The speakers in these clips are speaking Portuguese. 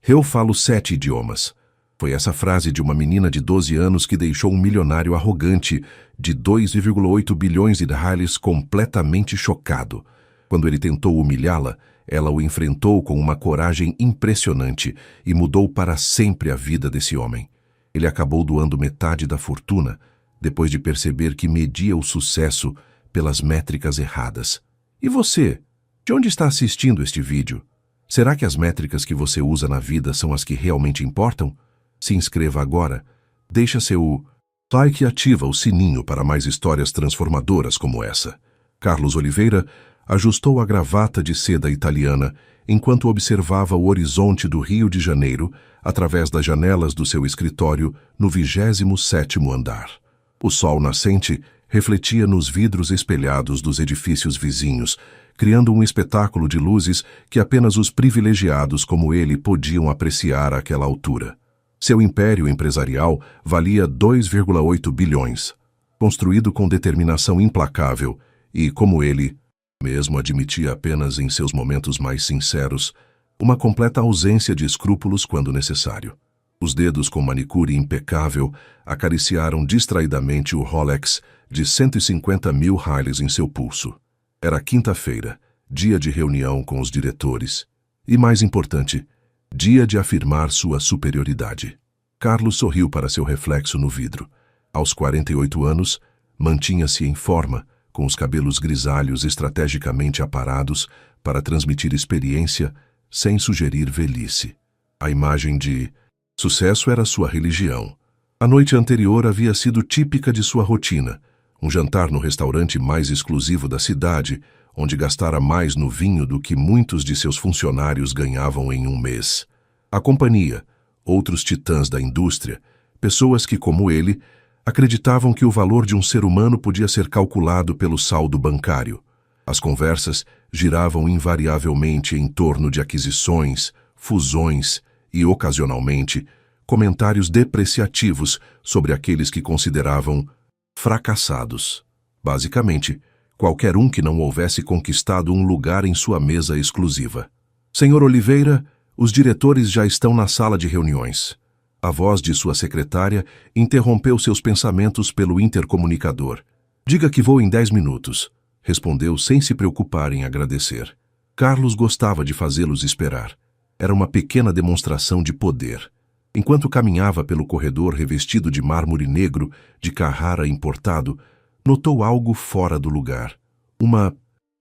Eu falo 7 idiomas. Foi essa frase de uma menina de 12 anos que deixou um milionário arrogante de 2,8 bilhões de reais completamente chocado. Quando ele tentou humilhá-la, ela o enfrentou com uma coragem impressionante e mudou para sempre a vida desse homem. Ele acabou doando metade da fortuna, depois de perceber que media o sucesso pelas métricas erradas. E você? De onde está assistindo este vídeo? Será que as métricas que você usa na vida são as que realmente importam? Se inscreva agora, deixa seu like e ativa o sininho para mais histórias transformadoras como essa. Carlos Oliveira ajustou a gravata de seda italiana enquanto observava o horizonte do Rio de Janeiro através das janelas do seu escritório no 27º andar. O sol nascente refletia nos vidros espelhados dos edifícios vizinhos, criando um espetáculo de luzes que apenas os privilegiados como ele podiam apreciar àquela altura. Seu império empresarial valia 2,8 bilhões, construído com determinação implacável e, como ele mesmo admitia apenas em seus momentos mais sinceros, uma completa ausência de escrúpulos quando necessário. Os dedos com manicure impecável acariciaram distraidamente o Rolex de 150 mil reais em seu pulso. Era quinta-feira, dia de reunião com os diretores. E, mais importante, dia de afirmar sua superioridade. Carlos sorriu para seu reflexo no vidro. Aos 48 anos, mantinha-se em forma, com os cabelos grisalhos estrategicamente aparados para transmitir experiência sem sugerir velhice. A imagem de sucesso era sua religião. A noite anterior havia sido típica de sua rotina, um jantar no restaurante mais exclusivo da cidade, onde gastara mais no vinho do que muitos de seus funcionários ganhavam em um mês. A companhia, outros titãs da indústria, pessoas que, como ele, acreditavam que o valor de um ser humano podia ser calculado pelo saldo bancário. As conversas giravam invariavelmente em torno de aquisições, fusões e, ocasionalmente, comentários depreciativos sobre aqueles que consideravam fracassados. Basicamente, qualquer um que não houvesse conquistado um lugar em sua mesa exclusiva. Senhor Oliveira, os diretores já estão na sala de reuniões. A voz de sua secretária interrompeu seus pensamentos pelo intercomunicador. Diga que vou em 10 minutos, respondeu sem se preocupar em agradecer. Carlos gostava de fazê-los esperar. Era uma pequena demonstração de poder. Enquanto caminhava pelo corredor revestido de mármore negro de Carrara importado, notou algo fora do lugar. Uma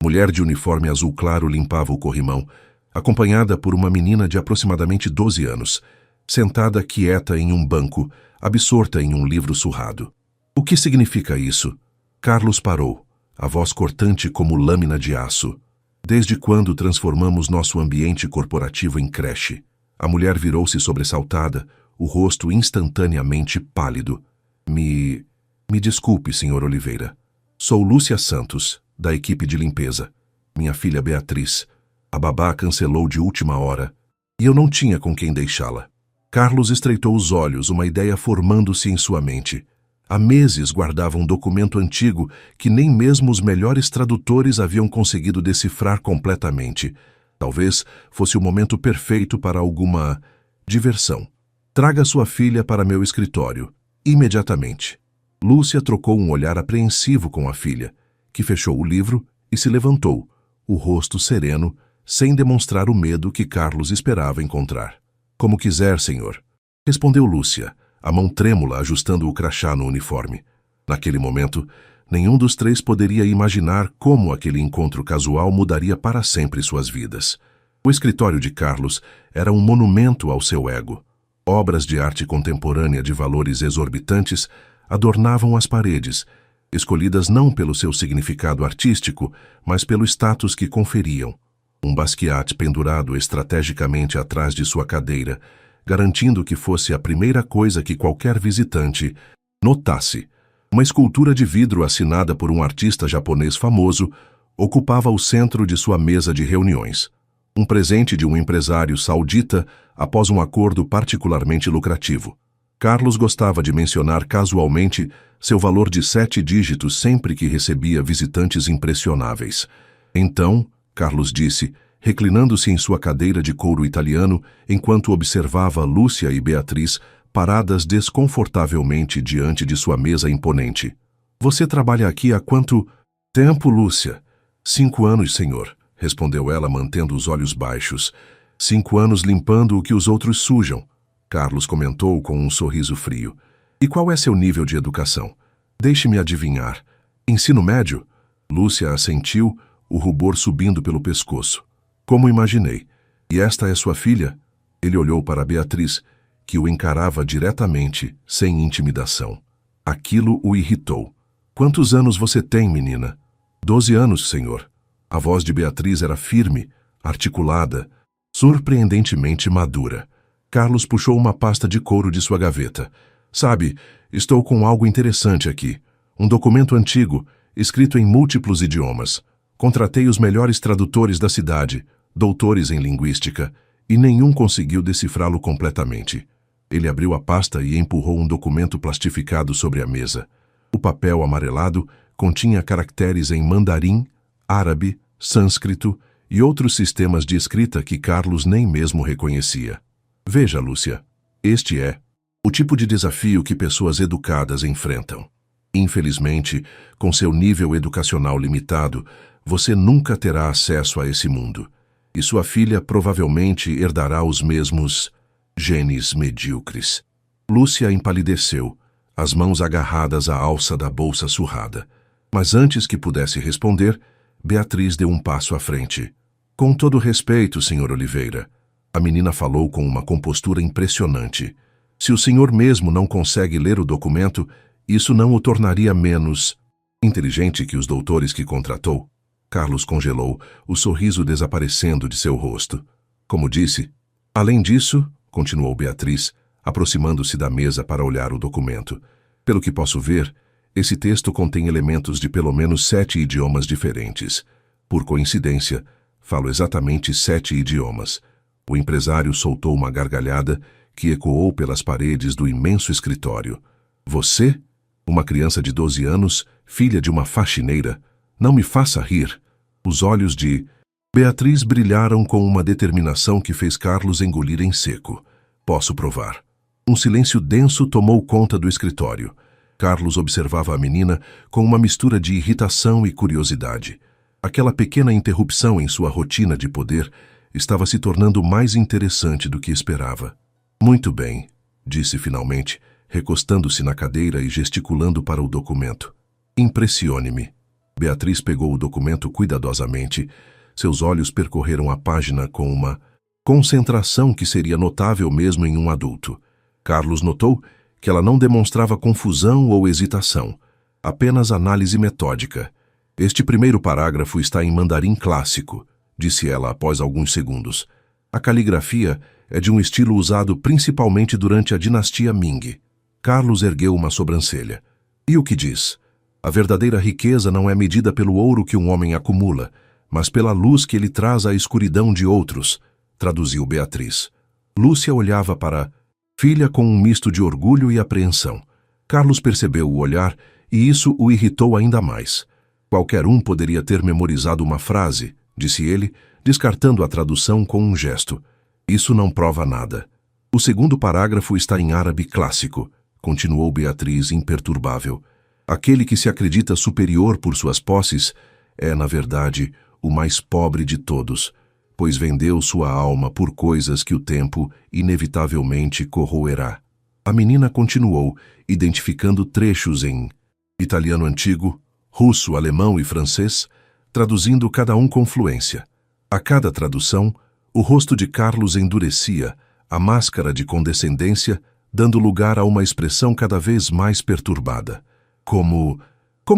mulher de uniforme azul claro limpava o corrimão, acompanhada por uma menina de aproximadamente 12 anos, sentada quieta em um banco, absorta em um livro surrado. O que significa isso? Carlos parou, a voz cortante como lâmina de aço. Desde quando transformamos nosso ambiente corporativo em creche? A mulher virou-se sobressaltada, o rosto instantaneamente pálido. Me desculpe, Sr. Oliveira. Sou Lúcia Santos, da equipe de limpeza. Minha filha Beatriz. A babá cancelou de última hora, e eu não tinha com quem deixá-la. Carlos estreitou os olhos, uma ideia formando-se em sua mente. Há meses guardava um documento antigo que nem mesmo os melhores tradutores haviam conseguido decifrar completamente. Talvez fosse o momento perfeito para alguma diversão. Traga sua filha para meu escritório, imediatamente. Lúcia trocou um olhar apreensivo com a filha, que fechou o livro e se levantou, o rosto sereno, sem demonstrar o medo que Carlos esperava encontrar. Como quiser, senhor, respondeu Lúcia, a mão trêmula ajustando o crachá no uniforme. Naquele momento, nenhum dos três poderia imaginar como aquele encontro casual mudaria para sempre suas vidas. O escritório de Carlos era um monumento ao seu ego. Obras de arte contemporânea de valores exorbitantes adornavam as paredes, escolhidas não pelo seu significado artístico, mas pelo status que conferiam. Um Basquiat pendurado estrategicamente atrás de sua cadeira, garantindo que fosse a primeira coisa que qualquer visitante notasse. Uma escultura de vidro assinada por um artista japonês famoso ocupava o centro de sua mesa de reuniões. Um presente de um empresário saudita após um acordo particularmente lucrativo. Carlos gostava de mencionar casualmente seu valor de 7 dígitos sempre que recebia visitantes impressionáveis. Então, Carlos disse, reclinando-se em sua cadeira de couro italiano enquanto observava Lúcia e Beatriz paradas desconfortavelmente diante de sua mesa imponente. Você trabalha aqui há quanto tempo, Lúcia? 5 anos, senhor, respondeu ela mantendo os olhos baixos. 5 anos limpando o que os outros sujam, Carlos comentou com um sorriso frio. E qual é seu nível de educação? Deixe-me adivinhar. Ensino médio? Lúcia assentiu, o rubor subindo pelo pescoço. Como imaginei. E esta é sua filha? Ele olhou para Beatriz, que o encarava diretamente, sem intimidação. Aquilo o irritou. Quantos anos você tem, menina? 12 anos, senhor. A voz de Beatriz era firme, articulada, surpreendentemente madura. Carlos puxou uma pasta de couro de sua gaveta. Sabe, estou com algo interessante aqui. Um documento antigo, escrito em múltiplos idiomas. Contratei os melhores tradutores da cidade, doutores em linguística, e nenhum conseguiu decifrá-lo completamente. Ele abriu a pasta e empurrou um documento plastificado sobre a mesa. O papel amarelado continha caracteres em mandarim, árabe, sânscrito e outros sistemas de escrita que Carlos nem mesmo reconhecia. Veja, Lúcia, este é o tipo de desafio que pessoas educadas enfrentam. Infelizmente, com seu nível educacional limitado, você nunca terá acesso a esse mundo. E sua filha provavelmente herdará os mesmos genes medíocres. Lúcia empalideceu, as mãos agarradas à alça da bolsa surrada. Mas antes que pudesse responder, Beatriz deu um passo à frente. Com todo respeito, Sr. Oliveira, a menina falou com uma compostura impressionante. Se o senhor mesmo não consegue ler o documento, isso não o tornaria menos inteligente que os doutores que contratou. Carlos congelou, o sorriso desaparecendo de seu rosto. Como disse, além disso, continuou Beatriz, aproximando-se da mesa para olhar o documento. Pelo que posso ver, esse texto contém elementos de pelo menos 7 idiomas diferentes. Por coincidência, falo exatamente 7 idiomas. O empresário soltou uma gargalhada que ecoou pelas paredes do imenso escritório. Você? Uma criança de 12 anos, filha de uma faxineira? Não me faça rir. Os olhos de Beatriz brilharam com uma determinação que fez Carlos engolir em seco. Posso provar. Um silêncio denso tomou conta do escritório. Carlos observava a menina com uma mistura de irritação e curiosidade. Aquela pequena interrupção em sua rotina de poder estava se tornando mais interessante do que esperava. Muito bem, disse finalmente, recostando-se na cadeira e gesticulando para o documento. Impressione-me. Beatriz pegou o documento cuidadosamente. Seus olhos percorreram a página com uma concentração que seria notável mesmo em um adulto. Carlos notou que ela não demonstrava confusão ou hesitação, apenas análise metódica. Este primeiro parágrafo está em mandarim clássico, disse ela após alguns segundos. A caligrafia é de um estilo usado principalmente durante a dinastia Ming. Carlos ergueu uma sobrancelha. E o que diz? A verdadeira riqueza não é medida pelo ouro que um homem acumula, mas pela luz que ele traz à escuridão de outros, traduziu Beatriz. Lúcia olhava para filha com um misto de orgulho e apreensão. Carlos percebeu o olhar e isso o irritou ainda mais. Qualquer um poderia ter memorizado uma frase, disse ele, descartando a tradução com um gesto. Isso não prova nada. O segundo parágrafo está em árabe clássico, continuou Beatriz imperturbável. Aquele que se acredita superior por suas posses é, na verdade, o mais pobre de todos, pois vendeu sua alma por coisas que o tempo inevitavelmente corroerá. A menina continuou, identificando trechos em italiano antigo, russo, alemão e francês, traduzindo cada um com fluência. A cada tradução, o rosto de Carlos endurecia, a máscara de condescendência, dando lugar a uma expressão cada vez mais perturbada. Como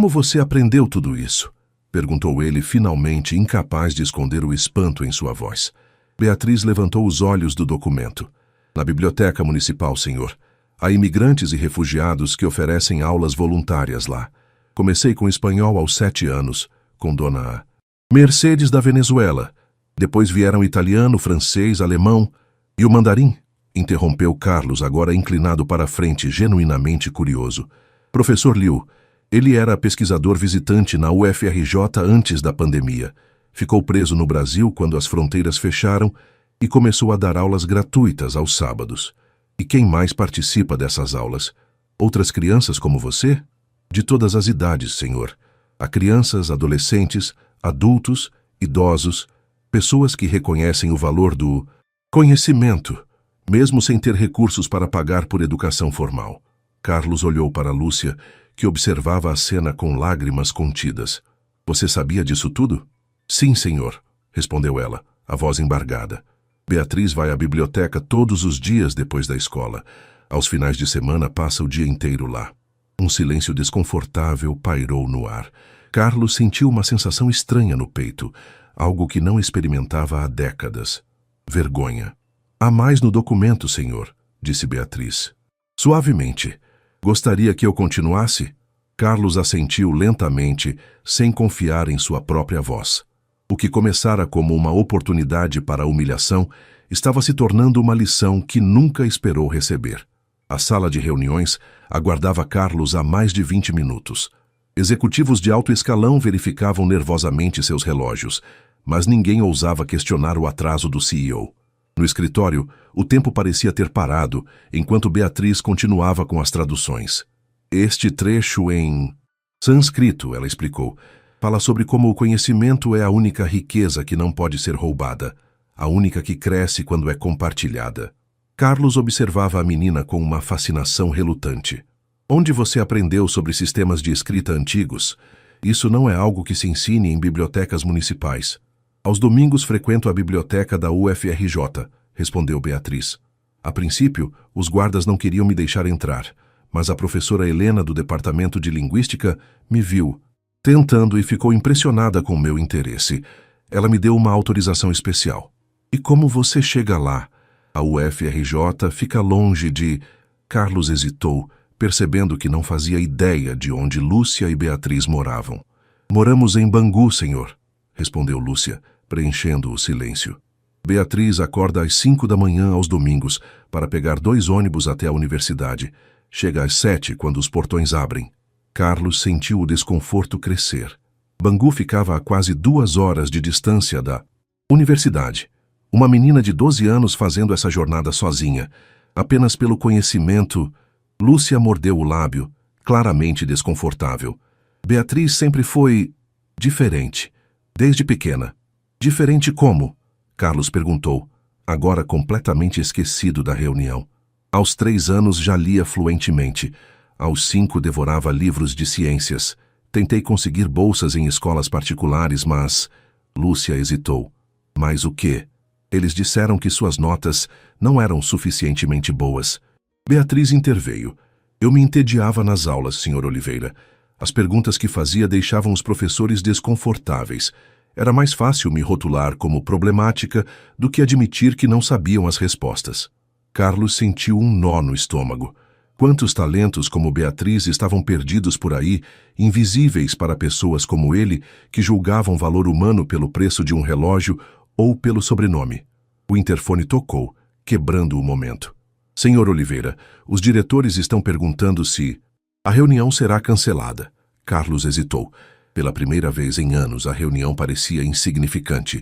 você aprendeu tudo isso? Perguntou ele, finalmente incapaz de esconder o espanto em sua voz. Beatriz levantou os olhos do documento. Na biblioteca municipal, senhor. Há imigrantes e refugiados que oferecem aulas voluntárias lá. Comecei com espanhol aos 7 anos, com dona Mercedes da Venezuela. Depois vieram italiano, francês, alemão e o mandarim, interrompeu Carlos, agora inclinado para a frente, genuinamente curioso. Professor Liu, ele era pesquisador visitante na UFRJ antes da pandemia. Ficou preso no Brasil quando as fronteiras fecharam e começou a dar aulas gratuitas aos sábados. E quem mais participa dessas aulas? Outras crianças como você? De todas as idades, senhor. Há crianças, adolescentes, adultos, idosos, pessoas que reconhecem o valor do conhecimento, mesmo sem ter recursos para pagar por educação formal. Carlos olhou para Lúcia, que observava a cena com lágrimas contidas. Você sabia disso tudo? Sim, senhor, respondeu ela, a voz embargada. Beatriz vai à biblioteca todos os dias depois da escola. Aos finais de semana passa o dia inteiro lá. Um silêncio desconfortável pairou no ar. Carlos sentiu uma sensação estranha no peito, algo que não experimentava há décadas. Vergonha. Há mais no documento, senhor, disse Beatriz. Suavemente. Gostaria que eu continuasse? Carlos assentiu lentamente, sem confiar em sua própria voz. O que começara como uma oportunidade para a humilhação estava se tornando uma lição que nunca esperou receber. A sala de reuniões aguardava Carlos há mais de 20 minutos. Executivos de alto escalão verificavam nervosamente seus relógios, mas ninguém ousava questionar o atraso do CEO. No escritório, o tempo parecia ter parado, enquanto Beatriz continuava com as traduções. Este trecho em sânscrito, ela explicou, fala sobre como o conhecimento é a única riqueza que não pode ser roubada, a única que cresce quando é compartilhada. Carlos observava a menina com uma fascinação relutante. Onde você aprendeu sobre sistemas de escrita antigos? Isso não é algo que se ensine em bibliotecas municipais. Aos domingos frequento a biblioteca da UFRJ, respondeu Beatriz. A princípio, os guardas não queriam me deixar entrar, mas a professora Helena do Departamento de Linguística me viu tentando e ficou impressionada com meu interesse. Ela me deu uma autorização especial. E como você chega lá? A UFRJ fica longe de... Carlos hesitou, percebendo que não fazia ideia de onde Lúcia e Beatriz moravam. Moramos em Bangu, senhor, respondeu Lúcia, preenchendo o silêncio. Beatriz acorda às 5 da manhã aos domingos para pegar 2 ônibus até a universidade. Chega às 7 quando os portões abrem. Carlos sentiu o desconforto crescer. Bangu ficava a quase 2 horas de distância da universidade. Uma menina de 12 anos fazendo essa jornada sozinha, apenas pelo conhecimento. Lúcia mordeu o lábio, claramente desconfortável. Beatriz sempre foi diferente, desde pequena. Diferente como? Carlos perguntou, agora completamente esquecido da reunião. Aos 3 anos já lia fluentemente. Aos 5 devorava livros de ciências. Tentei conseguir bolsas em escolas particulares, mas... Lúcia hesitou. Mas o quê? Eles disseram que suas notas não eram suficientemente boas. Beatriz interveio. Eu me entediava nas aulas, Sr. Oliveira. As perguntas que fazia deixavam os professores desconfortáveis. Era mais fácil me rotular como problemática do que admitir que não sabiam as respostas. Carlos sentiu um nó no estômago. Quantos talentos como Beatriz estavam perdidos por aí, invisíveis para pessoas como ele, que julgavam valor humano pelo preço de um relógio ou pelo sobrenome. O interfone tocou, quebrando o momento. Senhor Oliveira, os diretores estão perguntando se... A reunião será cancelada. Carlos hesitou. Pela primeira vez em anos, a reunião parecia insignificante.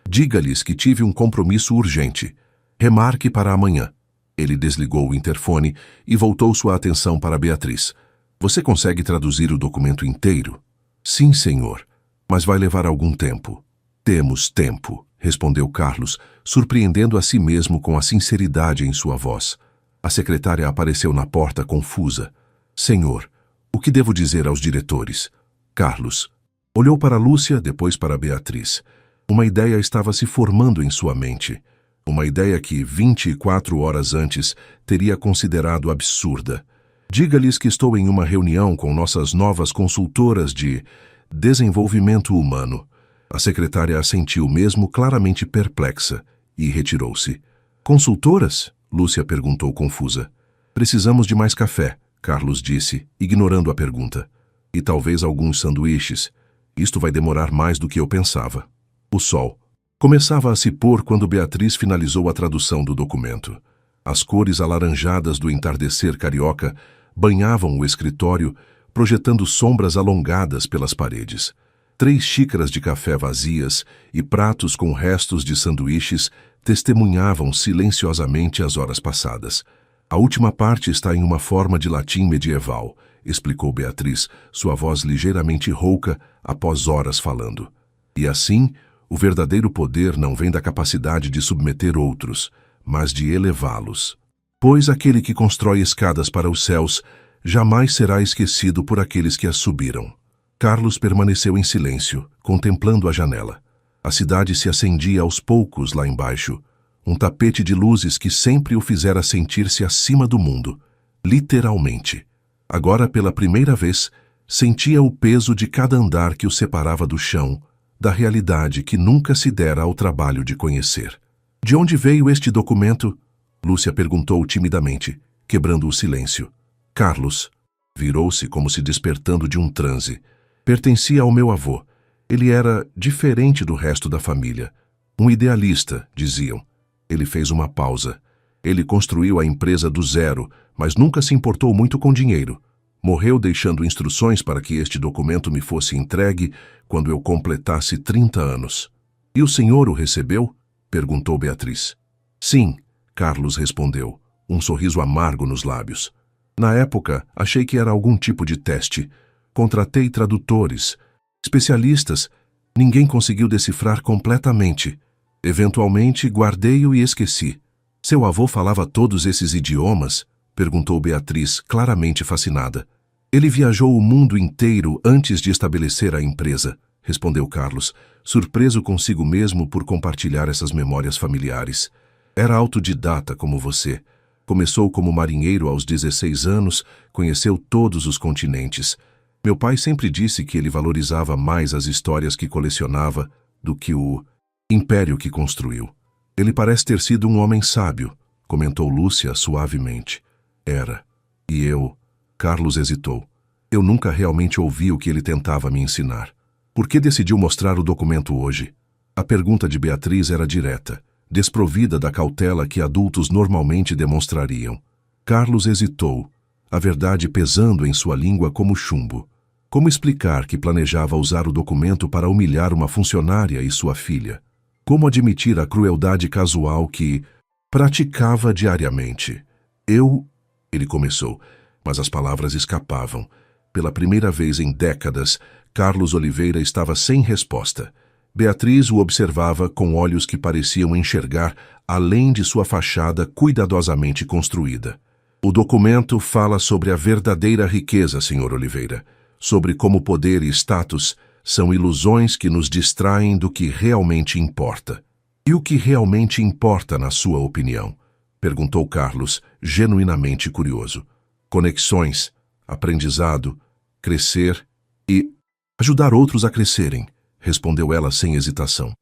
Diga-lhes que tive um compromisso urgente. Remarque para amanhã. Ele desligou o interfone e voltou sua atenção para Beatriz. Você consegue traduzir o documento inteiro? Sim, senhor, mas vai levar algum tempo. Temos tempo, respondeu Carlos, surpreendendo a si mesmo com a sinceridade em sua voz. A secretária apareceu na porta confusa. Senhor, o que devo dizer aos diretores? Carlos olhou para Lúcia, depois para Beatriz. Uma ideia estava se formando em sua mente. Uma ideia que, 24 horas antes, teria considerado absurda. Diga-lhes que estou em uma reunião com nossas novas consultoras de desenvolvimento humano. A secretária assentiu mesmo claramente perplexa e retirou-se. Consultoras? Lúcia perguntou confusa. Precisamos de mais café, Carlos disse, ignorando a pergunta. E talvez alguns sanduíches. Isto vai demorar mais do que eu pensava. O sol começava a se pôr quando Beatriz finalizou a tradução do documento. As cores alaranjadas do entardecer carioca banhavam o escritório, projetando sombras alongadas pelas paredes. 3 xícaras de café vazias e pratos com restos de sanduíches testemunhavam silenciosamente as horas passadas. A última parte está em uma forma de latim medieval, explicou Beatriz, sua voz ligeiramente rouca após horas falando. E assim, o verdadeiro poder não vem da capacidade de submeter outros, mas de elevá-los. Pois aquele que constrói escadas para os céus jamais será esquecido por aqueles que as subiram. Carlos permaneceu em silêncio, contemplando a janela. A cidade se acendia aos poucos lá embaixo, um tapete de luzes que sempre o fizera sentir-se acima do mundo, literalmente. Agora, pela primeira vez, sentia o peso de cada andar que o separava do chão, da realidade que nunca se dera ao trabalho de conhecer. De onde veio este documento? Lúcia perguntou timidamente, quebrando o silêncio. Carlos virou-se como se despertando de um transe. Pertencia ao meu avô. Ele era diferente do resto da família. Um idealista, diziam. Ele fez uma pausa. Ele construiu a empresa do zero, mas nunca se importou muito com dinheiro. Morreu deixando instruções para que este documento me fosse entregue quando eu completasse 30 anos. E o senhor o recebeu? Perguntou Beatriz. Sim, Carlos respondeu, um sorriso amargo nos lábios. Na época, achei que era algum tipo de teste. Contratei tradutores, especialistas. Ninguém conseguiu decifrar completamente. Eventualmente, guardei-o e esqueci. Seu avô falava todos esses idiomas? Perguntou Beatriz, claramente fascinada. Ele viajou o mundo inteiro antes de estabelecer a empresa, respondeu Carlos, surpreso consigo mesmo por compartilhar essas memórias familiares. Era autodidata como você. Começou como marinheiro aos 16 anos, conheceu todos os continentes. Meu pai sempre disse que ele valorizava mais as histórias que colecionava do que o império que construiu. Ele parece ter sido um homem sábio, comentou Lúcia suavemente. Era. E eu... Carlos hesitou. Eu nunca realmente ouvi o que ele tentava me ensinar. Por que decidiu mostrar o documento hoje? A pergunta de Beatriz era direta, desprovida da cautela que adultos normalmente demonstrariam. Carlos hesitou, a verdade pesando em sua língua como chumbo. Como explicar que planejava usar o documento para humilhar uma funcionária e sua filha? Como admitir a crueldade casual que praticava diariamente? Ele começou, mas as palavras escapavam. Pela primeira vez em décadas, Carlos Oliveira estava sem resposta. Beatriz o observava com olhos que pareciam enxergar além de sua fachada cuidadosamente construída. O documento fala sobre a verdadeira riqueza, Sr. Oliveira, sobre como poder e status são ilusões que nos distraem do que realmente importa. E o que realmente importa, na sua opinião? Perguntou Carlos, genuinamente curioso. Conexões, aprendizado, crescer e ajudar outros a crescerem, respondeu ela sem hesitação.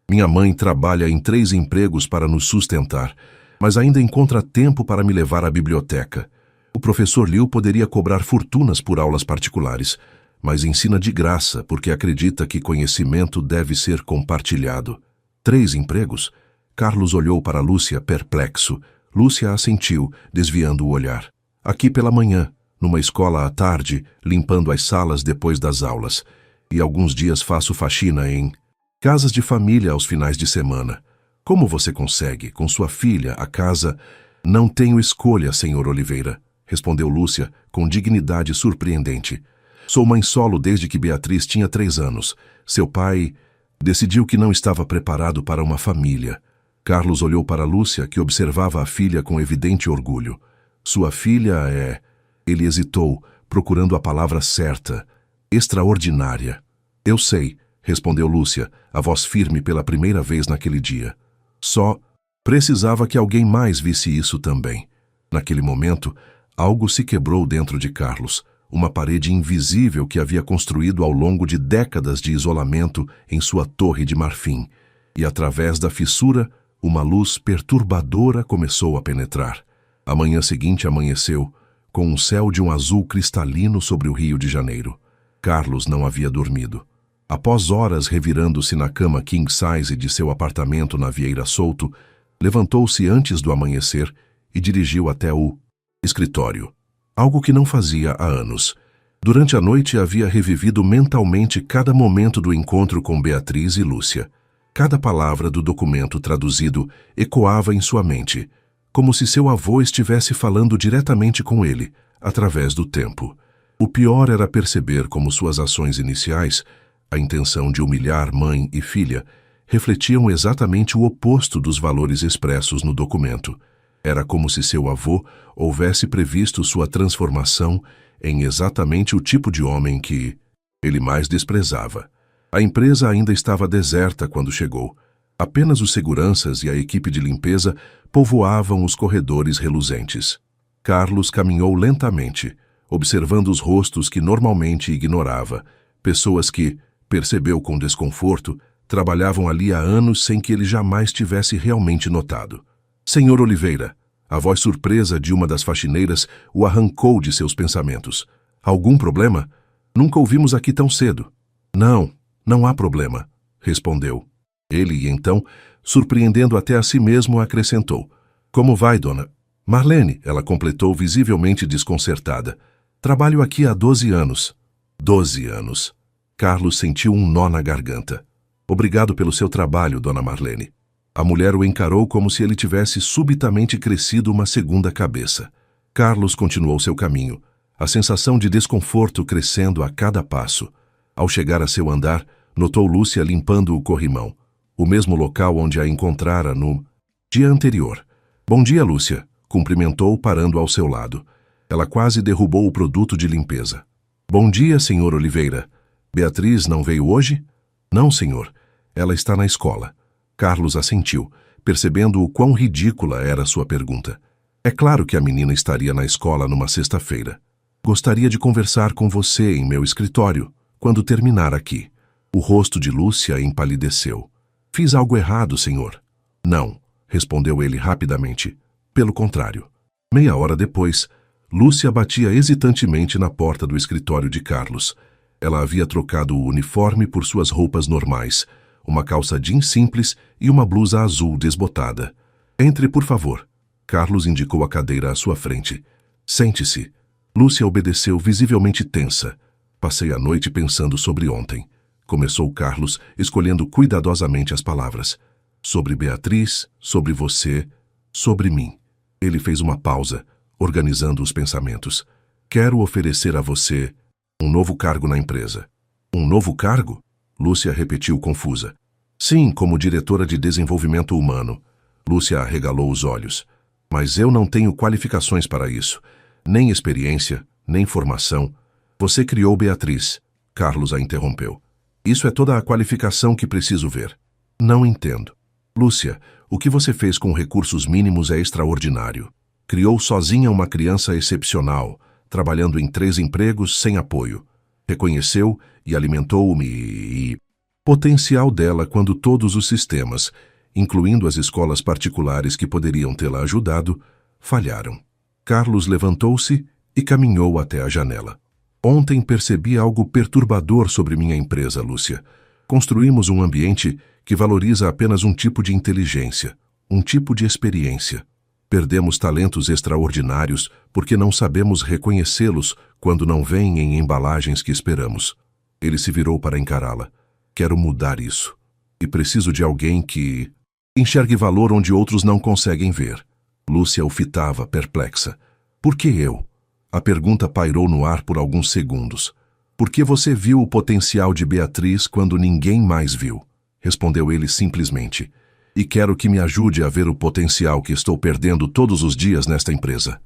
Minha mãe trabalha em 3 empregos para nos sustentar, mas ainda encontra tempo para me levar à biblioteca. O professor Liu poderia cobrar fortunas por aulas particulares, mas ensina de graça porque acredita que conhecimento deve ser compartilhado. 3 empregos? Carlos olhou para Lúcia perplexo. Lúcia assentiu, desviando o olhar. Aqui pela manhã, numa escola à tarde, limpando as salas depois das aulas. E alguns dias faço faxina em casas de família aos finais de semana. Como você consegue, com sua filha, a casa... Não tenho escolha, Sr. Oliveira, respondeu Lúcia, com dignidade surpreendente. Sou mãe solo desde que Beatriz tinha 3 anos. Seu pai decidiu que não estava preparado para uma família. Carlos olhou para Lúcia, que observava a filha com evidente orgulho. Sua filha é... Ele hesitou, procurando a palavra certa. Extraordinária. Eu sei, respondeu Lúcia, a voz firme pela primeira vez naquele dia. Só precisava que alguém mais visse isso também. Naquele momento, algo se quebrou dentro de Carlos, uma parede invisível que havia construído ao longo de décadas de isolamento em sua torre de marfim. E através da fissura, uma luz perturbadora começou a penetrar. A manhã seguinte amanheceu, com um céu de um azul cristalino sobre o Rio de Janeiro. Carlos não havia dormido. Após horas revirando-se na cama king size de seu apartamento na Vieira Solto, levantou-se antes do amanhecer e dirigiu até o escritório. Algo que não fazia há anos. Durante a noite havia revivido mentalmente cada momento do encontro com Beatriz e Lúcia. Cada palavra do documento traduzido ecoava em sua mente, como se seu avô estivesse falando diretamente com ele, através do tempo. O pior era perceber como suas ações iniciais, a intenção de humilhar mãe e filha, refletiam exatamente o oposto dos valores expressos no documento. Era como se seu avô houvesse previsto sua transformação em exatamente o tipo de homem que ele mais desprezava. A empresa ainda estava deserta quando chegou. Apenas os seguranças e a equipe de limpeza povoavam os corredores reluzentes. Carlos caminhou lentamente, observando os rostos que normalmente ignorava, pessoas que, percebeu com desconforto, trabalhavam ali há anos sem que ele jamais tivesse realmente notado. Senhor Oliveira, a voz surpresa de uma das faxineiras o arrancou de seus pensamentos. Algum problema? Nunca o vimos aqui tão cedo. Não há problema, respondeu. Ele, então, surpreendendo até a si mesmo, acrescentou. Como vai, dona? Marlene, ela completou visivelmente desconcertada. Trabalho aqui há 12 anos. 12 anos. Carlos sentiu um nó na garganta. Obrigado pelo seu trabalho, dona Marlene. A mulher o encarou como se ele tivesse subitamente crescido uma segunda cabeça. Carlos continuou seu caminho, a sensação de desconforto crescendo a cada passo. Ao chegar a seu andar, notou Lúcia limpando o corrimão, o mesmo local onde a encontrara no dia anterior. Bom dia, Lúcia, cumprimentou parando ao seu lado. Ela quase derrubou o produto de limpeza. Bom dia, senhor Oliveira. Beatriz não veio hoje? Não, senhor. Ela está na escola. Carlos assentiu, percebendo o quão ridícula era sua pergunta. É claro que a menina estaria na escola numa sexta-feira. Gostaria de conversar com você em meu escritório, quando terminar aqui. O rosto de Lúcia empalideceu. Fiz algo errado, senhor? Não, respondeu ele rapidamente. Pelo contrário. Meia hora depois, Lúcia batia hesitantemente na porta do escritório de Carlos. Ela havia trocado o uniforme por suas roupas normais, uma calça jeans simples e uma blusa azul desbotada. Entre, por favor. Carlos indicou a cadeira à sua frente. Sente-se. Lúcia obedeceu, visivelmente tensa. Passei a noite pensando sobre ontem. Começou Carlos, escolhendo cuidadosamente as palavras. Sobre Beatriz, sobre você, sobre mim. Ele fez uma pausa, organizando os pensamentos. Quero oferecer a você um novo cargo na empresa. Um novo cargo? Lúcia repetiu confusa. Sim, como diretora de desenvolvimento humano. Lúcia arregalou os olhos. Mas eu não tenho qualificações para isso. Nem experiência, nem formação. Você criou Beatriz. Carlos a interrompeu. Isso é toda a qualificação que preciso ver. Não entendo. Lúcia, o que você fez com recursos mínimos é extraordinário. Criou sozinha uma criança excepcional, trabalhando em 3 empregos sem apoio. Reconheceu e alimentou o potencial dela quando todos os sistemas, incluindo as escolas particulares que poderiam tê-la ajudado, falharam. Carlos levantou-se e caminhou até a janela. Ontem percebi algo perturbador sobre minha empresa, Lúcia. Construímos um ambiente que valoriza apenas um tipo de inteligência, um tipo de experiência. Perdemos talentos extraordinários porque não sabemos reconhecê-los quando não vêm em embalagens que esperamos. Ele se virou para encará-la. Quero mudar isso. E preciso de alguém que enxergue valor onde outros não conseguem ver. Lúcia o fitava, perplexa. Por que eu? A pergunta pairou no ar por alguns segundos. Por que você viu o potencial de Beatriz quando ninguém mais viu? Respondeu ele simplesmente. E quero que me ajude a ver o potencial que estou perdendo todos os dias nesta empresa.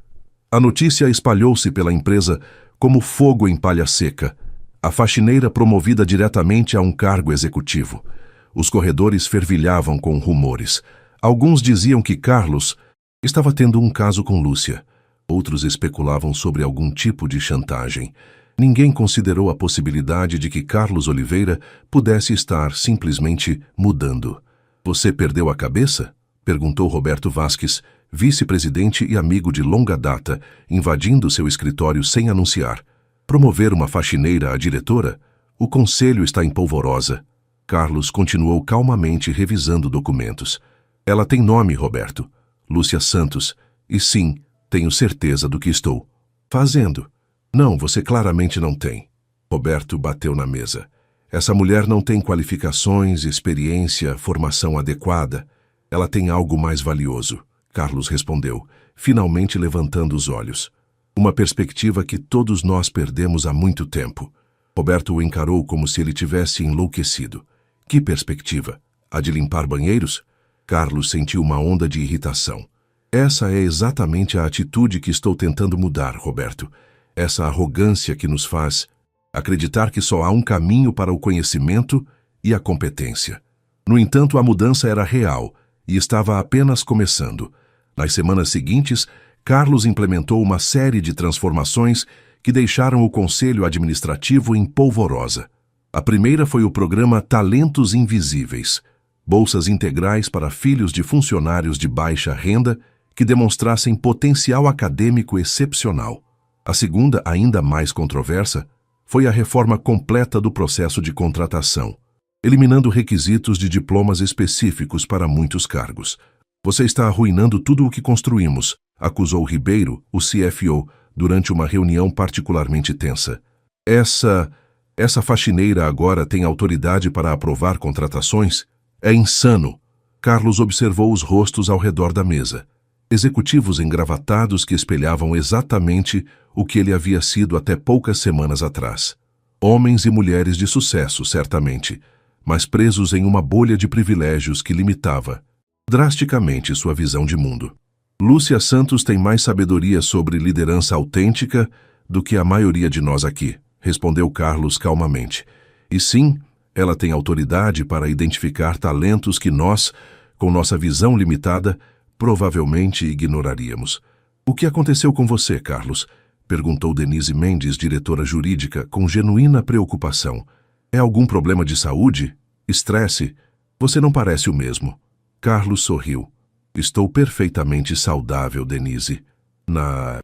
A notícia espalhou-se pela empresa como fogo em palha seca. A faxineira promovida diretamente a um cargo executivo. Os corredores fervilhavam com rumores. Alguns diziam que Carlos estava tendo um caso com Lúcia. Outros especulavam sobre algum tipo de chantagem. Ninguém considerou a possibilidade de que Carlos Oliveira pudesse estar simplesmente mudando. Você perdeu a cabeça? Perguntou Roberto Vasques, vice-presidente e amigo de longa data, invadindo seu escritório sem anunciar. Promover uma faxineira a diretora? O conselho está em polvorosa. Carlos continuou calmamente revisando documentos. Ela tem nome, Roberto. Lúcia Santos. E sim, tenho certeza do que estou fazendo. Não, você claramente não tem. Roberto bateu na mesa. Essa mulher não tem qualificações, experiência, formação adequada. Ela tem algo mais valioso, Carlos respondeu, finalmente levantando os olhos. Uma perspectiva que todos nós perdemos há muito tempo. Roberto o encarou como se ele tivesse enlouquecido. Que perspectiva? A de limpar banheiros? Carlos sentiu uma onda de irritação. Essa é exatamente a atitude que estou tentando mudar, Roberto. Essa arrogância que nos faz acreditar que só há um caminho para o conhecimento e a competência. No entanto, a mudança era real e estava apenas começando. Nas semanas seguintes, Carlos implementou uma série de transformações que deixaram o Conselho Administrativo em polvorosa. A primeira foi o programa Talentos Invisíveis, bolsas integrais para filhos de funcionários de baixa renda que demonstrassem potencial acadêmico excepcional. A segunda, ainda mais controversa, foi a reforma completa do processo de contratação, eliminando requisitos de diplomas específicos para muitos cargos. Você está arruinando tudo o que construímos, acusou Ribeiro, o CFO, durante uma reunião particularmente tensa. Essa faxineira agora tem autoridade para aprovar contratações? É insano. Carlos observou os rostos ao redor da mesa. Executivos engravatados que espelhavam exatamente o que ele havia sido até poucas semanas atrás. Homens e mulheres de sucesso, certamente, mas presos em uma bolha de privilégios que limitava drasticamente sua visão de mundo. Lúcia Santos tem mais sabedoria sobre liderança autêntica do que a maioria de nós aqui, respondeu Carlos calmamente. E sim, ela tem autoridade para identificar talentos que nós, com nossa visão limitada, provavelmente ignoraríamos. O que aconteceu com você, Carlos? Perguntou Denise Mendes, diretora jurídica, com genuína preocupação. É algum problema de saúde? Estresse? Você não parece o mesmo. Carlos sorriu. Estou perfeitamente saudável, Denise. Na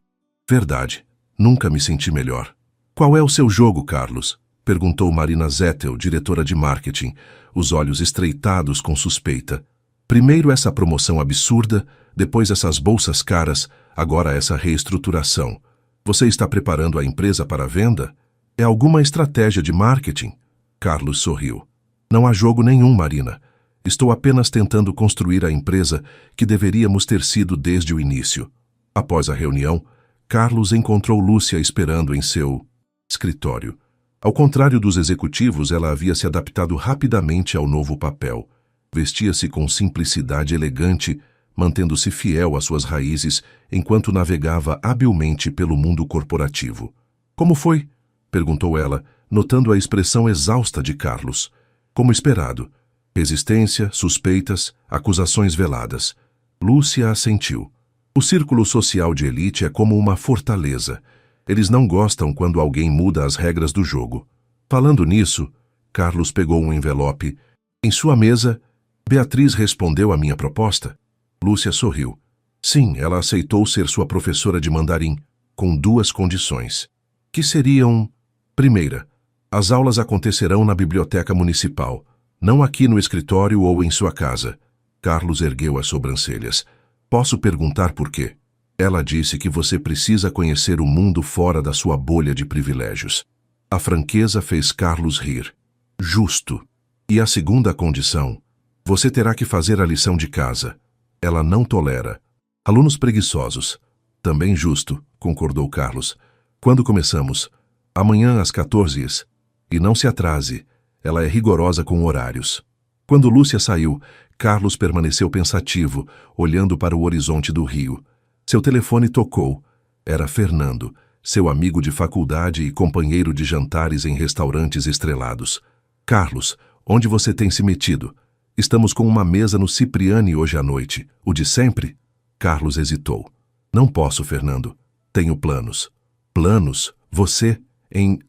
verdade, nunca me senti melhor. Qual é o seu jogo, Carlos? Perguntou Marina Zettel, diretora de marketing, os olhos estreitados com suspeita. Primeiro essa promoção absurda, depois essas bolsas caras, agora essa reestruturação. Você está preparando a empresa para a venda? É alguma estratégia de marketing? Carlos sorriu. Não há jogo nenhum, Marina. Estou apenas tentando construir a empresa que deveríamos ter sido desde o início. Após a reunião, Carlos encontrou Lúcia esperando em seu escritório. Ao contrário dos executivos, ela havia se adaptado rapidamente ao novo papel. Vestia-se com simplicidade elegante, mantendo-se fiel às suas raízes enquanto navegava habilmente pelo mundo corporativo. Como foi? Perguntou ela, notando a expressão exausta de Carlos. Como esperado. Resistência, suspeitas, acusações veladas. Lúcia assentiu. O círculo social de elite é como uma fortaleza. Eles não gostam quando alguém muda as regras do jogo. Falando nisso, Carlos pegou um envelope. Em sua mesa, Beatriz respondeu à minha proposta. Lúcia sorriu. Sim, ela aceitou ser sua professora de mandarim, com duas condições. Que seriam... Primeira, as aulas acontecerão na biblioteca municipal, não aqui no escritório ou em sua casa. Carlos ergueu as sobrancelhas. Posso perguntar por quê? Ela disse que você precisa conhecer o mundo fora da sua bolha de privilégios. A franqueza fez Carlos rir. Justo. E a segunda condição? Você terá que fazer a lição de casa. Ela não tolera alunos preguiçosos. Também justo, concordou Carlos. Quando começamos? Amanhã às 14h. E não se atrase. Ela é rigorosa com horários. Quando Lúcia saiu, Carlos permaneceu pensativo, olhando para o horizonte do rio. Seu telefone tocou. Era Fernando, seu amigo de faculdade e companheiro de jantares em restaurantes estrelados. Carlos, onde você tem se metido? Estamos com uma mesa no Cipriani hoje à noite. O de sempre? Carlos hesitou. Não posso, Fernando. Tenho planos. Planos? Você? Em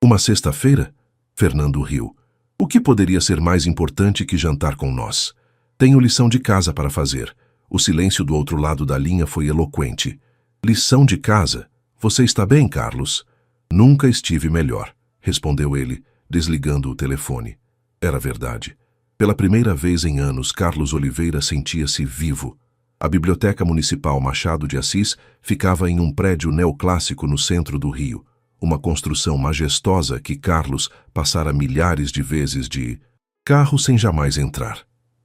uma sexta-feira? Fernando riu. O que poderia ser mais importante que jantar com nós? Tenho lição de casa para fazer. O silêncio do outro lado da linha foi eloquente. Lição de casa? Você está bem, Carlos? Nunca estive melhor, respondeu ele, desligando o telefone. Era verdade. Pela primeira vez em anos, Carlos Oliveira sentia-se vivo. A Biblioteca Municipal Machado de Assis ficava em um prédio neoclássico no centro do Rio. uma construção majestosa que Carlos passara milhares de vezes de carro sem jamais entrar.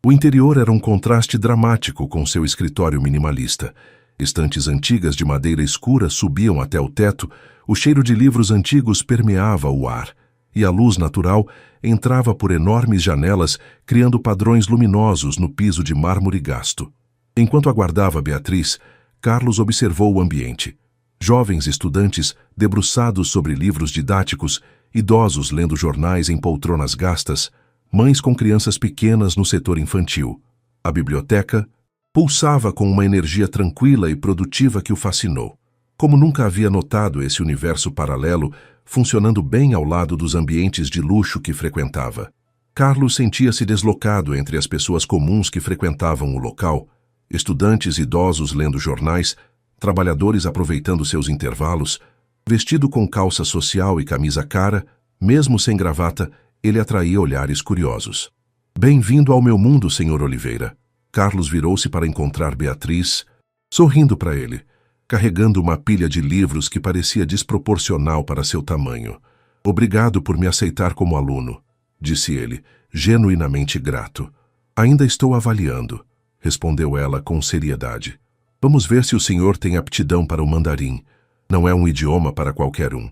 O interior era um contraste dramático com seu escritório minimalista. Estantes antigas de madeira escura subiam até o teto, o cheiro de livros antigos permeava o ar, e a luz natural entrava por enormes janelas, criando padrões luminosos no piso de mármore gasto. Enquanto aguardava Beatriz, Carlos observou o ambiente. Jovens estudantes debruçados sobre livros didáticos, idosos lendo jornais em poltronas gastas, mães com crianças pequenas no setor infantil. A biblioteca pulsava com uma energia tranquila e produtiva que o fascinou. Como nunca havia notado esse universo paralelo funcionando bem ao lado dos ambientes de luxo que frequentava. Carlos sentia-se deslocado entre as pessoas comuns que frequentavam o local, estudantes idosos lendo jornais, trabalhadores aproveitando seus intervalos. Vestido com calça social e camisa cara, mesmo sem gravata, ele atraía olhares curiosos. "Bem-vindo ao meu mundo, Sr. Oliveira." Carlos virou-se para encontrar Beatriz, sorrindo para ele, carregando uma pilha de livros que parecia desproporcional para seu tamanho. "Obrigado por me aceitar como aluno", disse ele, genuinamente grato. "Ainda estou avaliando", respondeu ela com seriedade. "Vamos ver se o senhor tem aptidão para o mandarim. Não é um idioma para qualquer um."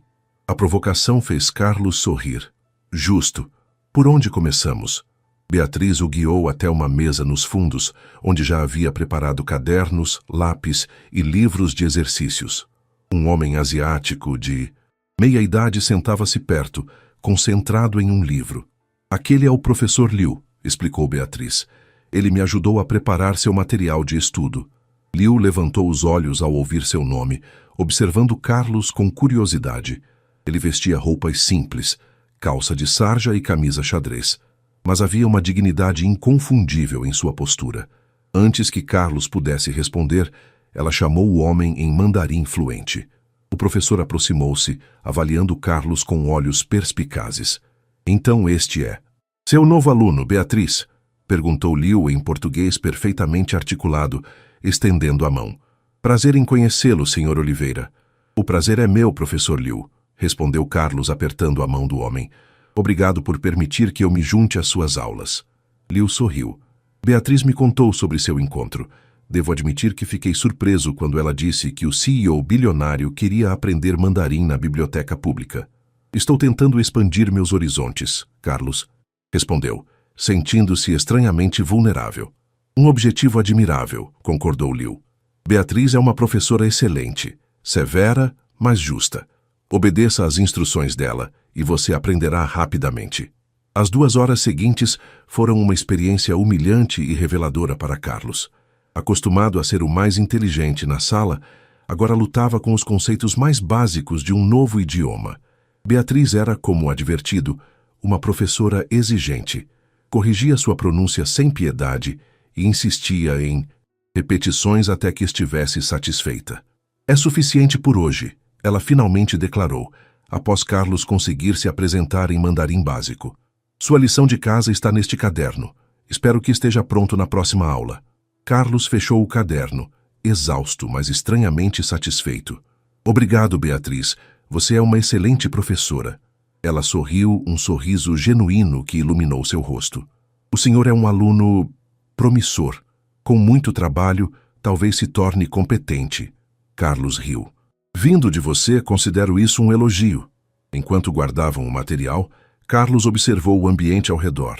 A provocação fez Carlos sorrir. "Justo. Por onde começamos?" Beatriz o guiou até uma mesa nos fundos, onde já havia preparado cadernos, lápis e livros de exercícios. Um homem asiático de meia-idade sentava-se perto, concentrado em um livro. "Aquele é o professor Liu", explicou Beatriz. "Ele me ajudou a preparar seu material de estudo." Liu levantou os olhos ao ouvir seu nome, observando Carlos com curiosidade. Ele vestia roupas simples, calça de sarja e camisa xadrez. Mas havia uma dignidade inconfundível em sua postura. Antes que Carlos pudesse responder, ela chamou o homem em mandarim fluente. O professor aproximou-se, avaliando Carlos com olhos perspicazes. "Então este é seu novo aluno, Beatriz?" perguntou Liu em português perfeitamente articulado, estendendo a mão. "Prazer em conhecê-lo, Sr. Oliveira." "O prazer é meu, professor Liu", respondeu Carlos apertando a mão do homem. "Obrigado por permitir que eu me junte às suas aulas." Liu sorriu. "Beatriz me contou sobre seu encontro. Devo admitir que fiquei surpreso quando ela disse que o CEO bilionário queria aprender mandarim na biblioteca pública." "Estou tentando expandir meus horizontes", Carlos respondeu, sentindo-se estranhamente vulnerável. "Um objetivo admirável", concordou Liu. "Beatriz é uma professora excelente, severa, mas justa. Obedeça às instruções dela e você aprenderá rapidamente." As 2 horas seguintes foram uma experiência humilhante e reveladora para Carlos. Acostumado a ser o mais inteligente na sala, agora lutava com os conceitos mais básicos de um novo idioma. Beatriz era, como advertido, uma professora exigente. Corrigia sua pronúncia sem piedade e insistia em repetições até que estivesse satisfeita. "É suficiente por hoje", ela finalmente declarou, após Carlos conseguir se apresentar em mandarim básico. "Sua lição de casa está neste caderno. Espero que esteja pronto na próxima aula." Carlos fechou o caderno, exausto, mas estranhamente satisfeito. "Obrigado, Beatriz. Você é uma excelente professora." Ela sorriu, um sorriso genuíno que iluminou seu rosto. "O senhor é um aluno promissor. Com muito trabalho, talvez se torne competente." Carlos riu. "Vindo de você, considero isso um elogio." Enquanto guardavam o material, Carlos observou o ambiente ao redor.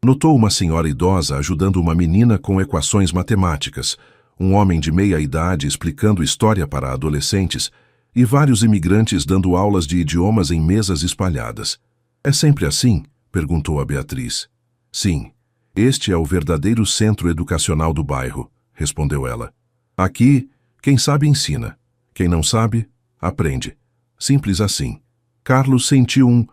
Notou uma senhora idosa ajudando uma menina com equações matemáticas, um homem de meia-idade explicando história para adolescentes e vários imigrantes dando aulas de idiomas em mesas espalhadas. "É sempre assim?" perguntou a Beatriz. "Sim. Este é o verdadeiro centro educacional do bairro", respondeu ela. "Aqui, quem sabe ensina. Quem não sabe, aprende. Simples assim." Carlos sentiu um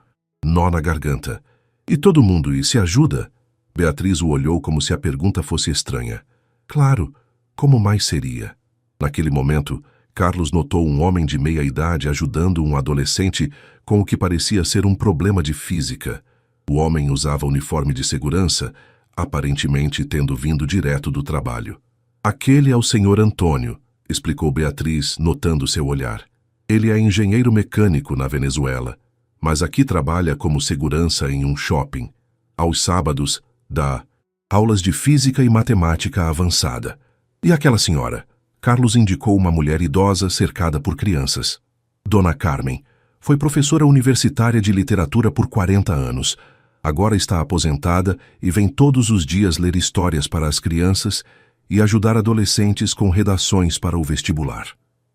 nó na garganta. "E todo mundo se ajuda?" Beatriz o olhou como se a pergunta fosse estranha. "Claro, como mais seria?" Naquele momento, Carlos notou um homem de meia-idade ajudando um adolescente com o que parecia ser um problema de física. O homem usava uniforme de segurança, aparentemente tendo vindo direto do trabalho. "Aquele é o senhor Antônio", explicou Beatriz, notando seu olhar. Ele é engenheiro mecânico na Venezuela, mas aqui trabalha como segurança em um shopping. Aos sábados, dá aulas de física e matemática avançada. E aquela senhora? Carlos indicou uma mulher idosa cercada por crianças. Dona Carmen. Foi professora universitária de literatura por 40 anos. Agora está aposentada e vem todos os dias ler histórias para as crianças e ajudar adolescentes com redações para o vestibular.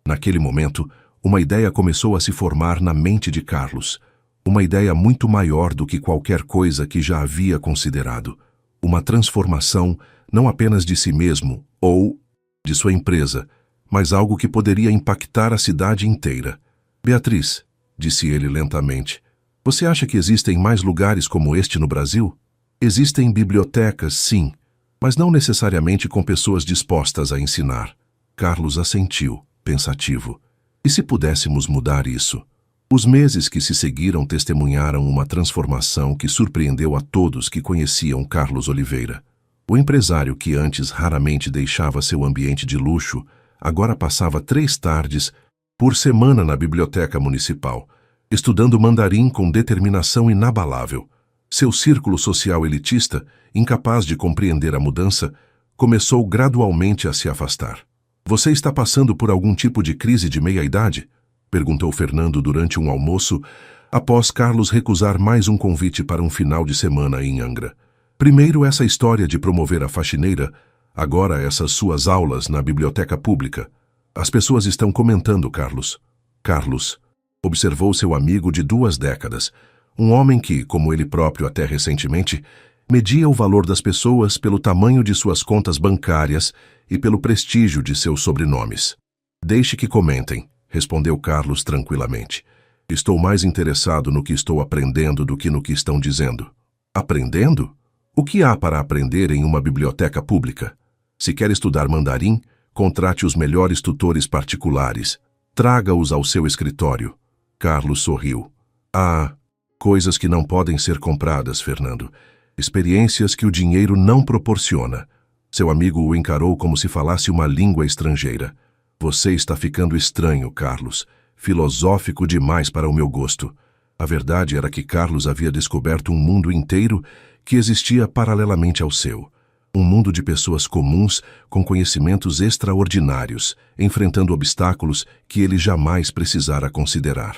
Naquele momento, uma ideia começou a se formar na mente de Carlos. Uma ideia muito maior do que qualquer coisa que já havia considerado. Uma transformação não apenas de si mesmo ou de sua empresa, mas algo que poderia impactar a cidade inteira. Beatriz, disse ele lentamente, você acha que existem mais lugares como este no Brasil? Existem bibliotecas, sim, mas não necessariamente com pessoas dispostas a ensinar. Carlos assentiu, pensativo. E se pudéssemos mudar isso? Os meses que se seguiram testemunharam uma transformação que surpreendeu a todos que conheciam Carlos Oliveira. O empresário que antes raramente deixava seu ambiente de luxo, agora passava 3 tardes por semana na biblioteca municipal, estudando mandarim com determinação inabalável. Seu círculo social elitista, incapaz de compreender a mudança, começou gradualmente a se afastar. Você está passando por algum tipo de crise de meia-idade? Perguntou Fernando durante um almoço, após Carlos recusar mais um convite para um final de semana em Angra. Primeiro essa história de promover a faxineira, agora essas suas aulas na biblioteca pública. As pessoas estão comentando, Carlos. Carlos observou seu amigo de 2 décadas, um homem que, como ele próprio até recentemente, media o valor das pessoas pelo tamanho de suas contas bancárias e pelo prestígio de seus sobrenomes. Deixe que comentem, respondeu Carlos tranquilamente. Estou mais interessado no que estou aprendendo do que no que estão dizendo. Aprendendo? O que há para aprender em uma biblioteca pública? Se quer estudar mandarim, contrate os melhores tutores particulares. Traga-os ao seu escritório. Carlos sorriu. Ah, coisas que não podem ser compradas, Fernando. Experiências que o dinheiro não proporciona. Seu amigo o encarou como se falasse uma língua estrangeira. Você está ficando estranho, Carlos. Filosófico demais para o meu gosto. A verdade era que Carlos havia descoberto um mundo inteiro que existia paralelamente ao seu. Um mundo de pessoas comuns com conhecimentos extraordinários, enfrentando obstáculos que ele jamais precisara considerar.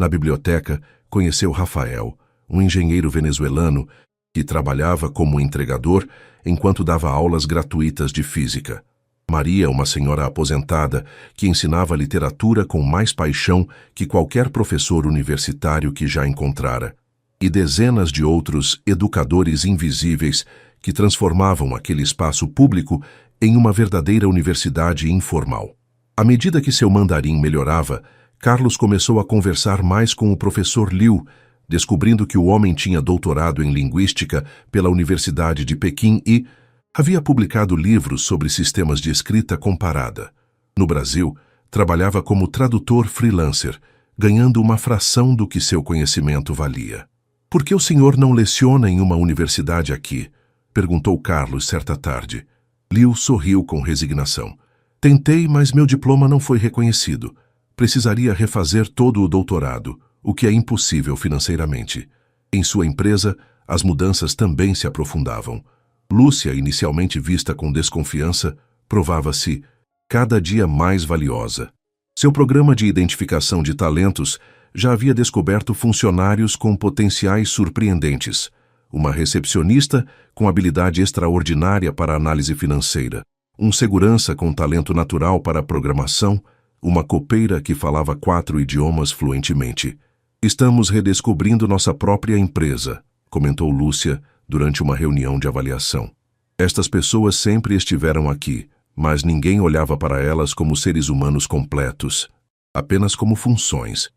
Na biblioteca, conheceu Rafael, um engenheiro venezuelano que trabalhava como entregador enquanto dava aulas gratuitas de física. Maria, uma senhora aposentada, que ensinava literatura com mais paixão que qualquer professor universitário que já encontrara. E dezenas de outros educadores invisíveis que transformavam aquele espaço público em uma verdadeira universidade informal. À medida que seu mandarim melhorava, Carlos começou a conversar mais com o professor Liu, descobrindo que o homem tinha doutorado em linguística pela Universidade de Pequim e havia publicado livros sobre sistemas de escrita comparada. No Brasil, trabalhava como tradutor freelancer, ganhando uma fração do que seu conhecimento valia. Por que o senhor não leciona em uma universidade aqui? Perguntou Carlos certa tarde. Liu sorriu com resignação. Tentei, mas meu diploma não foi reconhecido. Precisaria refazer todo o doutorado, o que é impossível financeiramente. Em sua empresa, as mudanças também se aprofundavam. Lúcia, inicialmente vista com desconfiança, provava-se cada dia mais valiosa. Seu programa de identificação de talentos já havia descoberto funcionários com potenciais surpreendentes, uma recepcionista com habilidade extraordinária para análise financeira, um segurança com talento natural para programação, uma copeira que falava 4 idiomas fluentemente. Estamos redescobrindo nossa própria empresa, comentou Lúcia durante uma reunião de avaliação. Estas pessoas sempre estiveram aqui, mas ninguém olhava para elas como seres humanos completos, apenas como funções.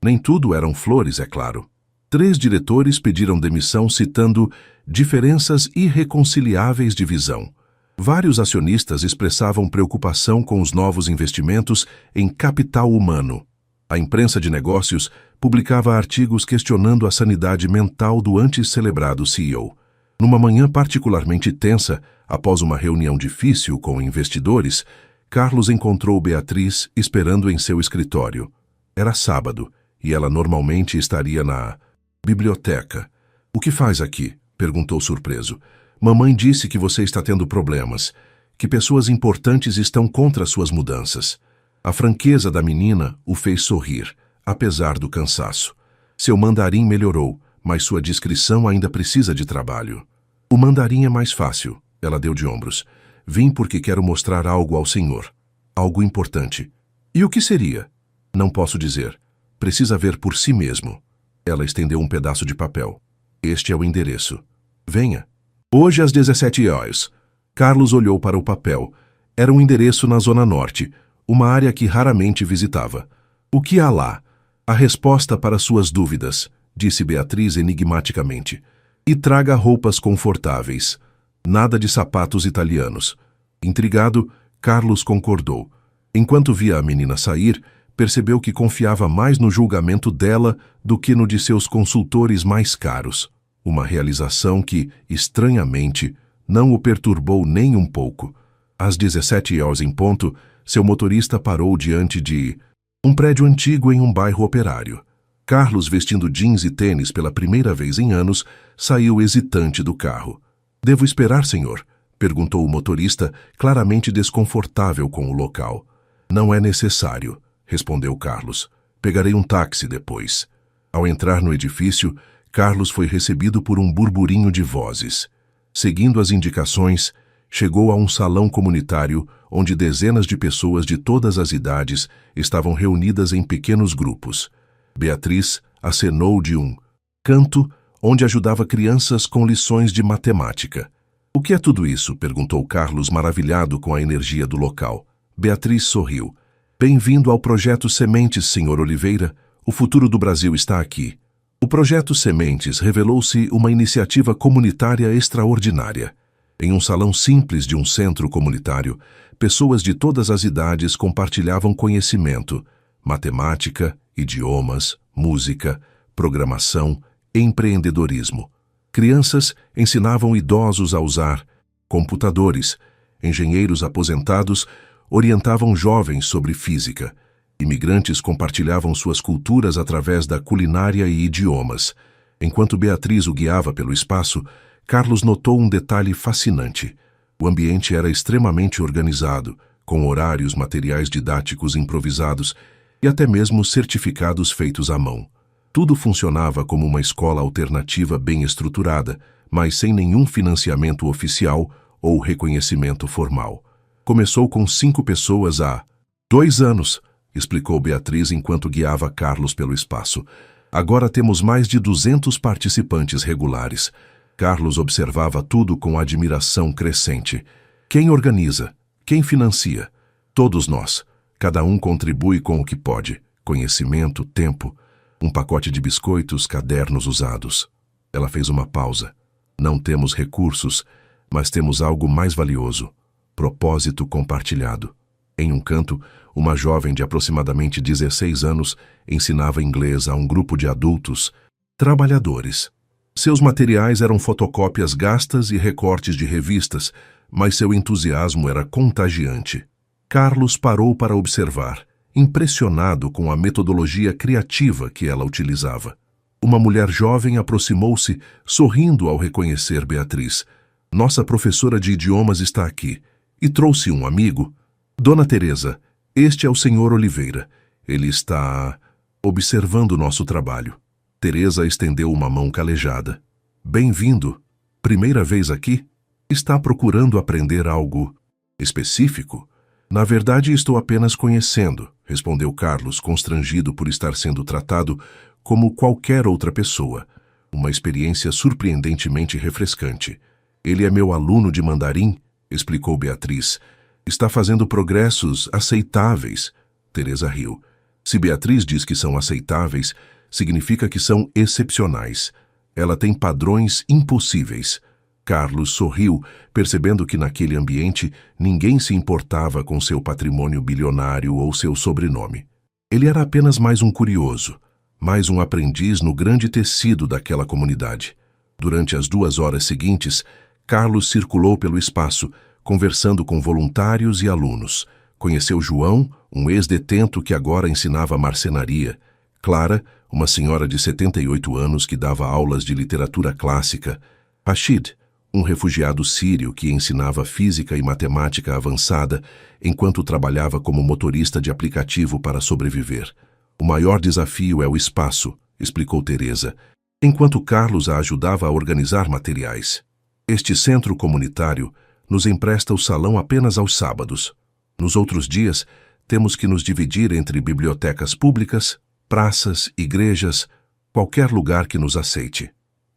Nem tudo eram flores, é claro. 3 diretores pediram demissão citando diferenças irreconciliáveis de visão. Vários acionistas expressavam preocupação com os novos investimentos em capital humano. A imprensa de negócios publicava artigos questionando a sanidade mental do antes celebrado CEO. Numa manhã particularmente tensa, após uma reunião difícil com investidores, Carlos encontrou Beatriz esperando em seu escritório. Era sábado, e ela normalmente estaria na biblioteca. "O que faz aqui?" perguntou surpreso. "Mamãe disse que você está tendo problemas, que pessoas importantes estão contra suas mudanças." A franqueza da menina o fez sorrir, apesar do cansaço. Seu mandarim melhorou, mas sua discrição ainda precisa de trabalho. "O mandarim é mais fácil," ela deu de ombros. "Vim porque quero mostrar algo ao senhor. Algo importante." "E o que seria?" "Não posso dizer. Precisa ver por si mesmo." Ela estendeu um pedaço de papel. "Este é o endereço. Venha." "Hoje às 17 horas." Carlos olhou para o papel. Era um endereço na Zona Norte, uma área que raramente visitava. "O que há lá?" "A resposta para suas dúvidas," disse Beatriz enigmaticamente. "E traga roupas confortáveis. Nada de sapatos italianos." Intrigado, Carlos concordou. Enquanto via a menina sair, percebeu que confiava mais no julgamento dela do que no de seus consultores mais caros. Uma realização que, estranhamente, não o perturbou nem um pouco. Às 17 horas em ponto, seu motorista parou diante de um prédio antigo em um bairro operário. Carlos, vestindo jeans e tênis pela primeira vez em anos, saiu hesitante do carro. "Devo esperar, senhor?" perguntou o motorista, claramente desconfortável com o local. "Não é necessário," respondeu Carlos. "Pegarei um táxi depois." Ao entrar no edifício, Carlos foi recebido por um burburinho de vozes. Seguindo as indicações, chegou a um salão comunitário onde dezenas de pessoas de todas as idades estavam reunidas em pequenos grupos. Beatriz acenou de um canto onde ajudava crianças com lições de matemática. "O que é tudo isso?" perguntou Carlos, maravilhado com a energia do local. Beatriz sorriu. "Bem-vindo ao Projeto Sementes, Sr. Oliveira. O futuro do Brasil está aqui." O Projeto Sementes revelou-se uma iniciativa comunitária extraordinária. Em um salão simples de um centro comunitário, pessoas de todas as idades compartilhavam conhecimento, matemática, idiomas, música, programação, empreendedorismo. Crianças ensinavam idosos a usar computadores, engenheiros aposentados orientavam jovens sobre física, imigrantes compartilhavam suas culturas através da culinária e idiomas. Enquanto Beatriz o guiava pelo espaço, Carlos notou um detalhe fascinante. O ambiente era extremamente organizado, com horários, materiais didáticos improvisados e até mesmo certificados feitos à mão. Tudo funcionava como uma escola alternativa bem estruturada, mas sem nenhum financiamento oficial ou reconhecimento formal. "Começou com 5 pessoas há 2 anos, explicou Beatriz enquanto guiava Carlos pelo espaço. "Agora temos mais de 200 participantes regulares." Carlos observava tudo com admiração crescente. "Quem organiza? Quem financia?" "Todos nós. Cada um contribui com o que pode. Conhecimento, tempo. Um pacote de biscoitos, cadernos usados." Ela fez uma pausa. "Não temos recursos, mas temos algo mais valioso. Propósito compartilhado." Em um canto, uma jovem de aproximadamente 16 anos ensinava inglês a um grupo de adultos, trabalhadores. Seus materiais eram fotocópias gastas e recortes de revistas, mas seu entusiasmo era contagiante. Carlos parou para observar, impressionado com a metodologia criativa que ela utilizava. Uma mulher jovem aproximou-se, sorrindo ao reconhecer Beatriz. "Nossa professora de idiomas está aqui. E trouxe um amigo." "Dona Teresa, este é o Sr. Oliveira. Ele está observando nosso trabalho." Teresa estendeu uma mão calejada. "Bem-vindo. Primeira vez aqui? Está procurando aprender algo específico?" "Na verdade, estou apenas conhecendo," respondeu Carlos, constrangido por estar sendo tratado como qualquer outra pessoa. Uma experiência surpreendentemente refrescante. "Ele é meu aluno de mandarim," explicou Beatriz. "Está fazendo progressos aceitáveis." Teresa riu. "Se Beatriz diz que são aceitáveis, significa que são excepcionais. Ela tem padrões impossíveis." Carlos sorriu, percebendo que naquele ambiente ninguém se importava com seu patrimônio bilionário ou seu sobrenome. Ele era apenas mais um curioso, mais um aprendiz no grande tecido daquela comunidade. Durante as 2 horas seguintes, Carlos circulou pelo espaço, conversando com voluntários e alunos, Conheceu João, um ex-detento que agora ensinava marcenaria. Clara, uma senhora de 78 anos que dava aulas de literatura clássica. Rashid, um refugiado sírio que ensinava física e matemática avançada enquanto trabalhava como motorista de aplicativo para sobreviver. O maior desafio é o espaço, explicou Teresa, enquanto Carlos a ajudava a organizar materiais. Este centro comunitário nos empresta o salão apenas aos sábados. Nos outros dias, temos que nos dividir entre bibliotecas públicas, praças, igrejas, qualquer lugar que nos aceite.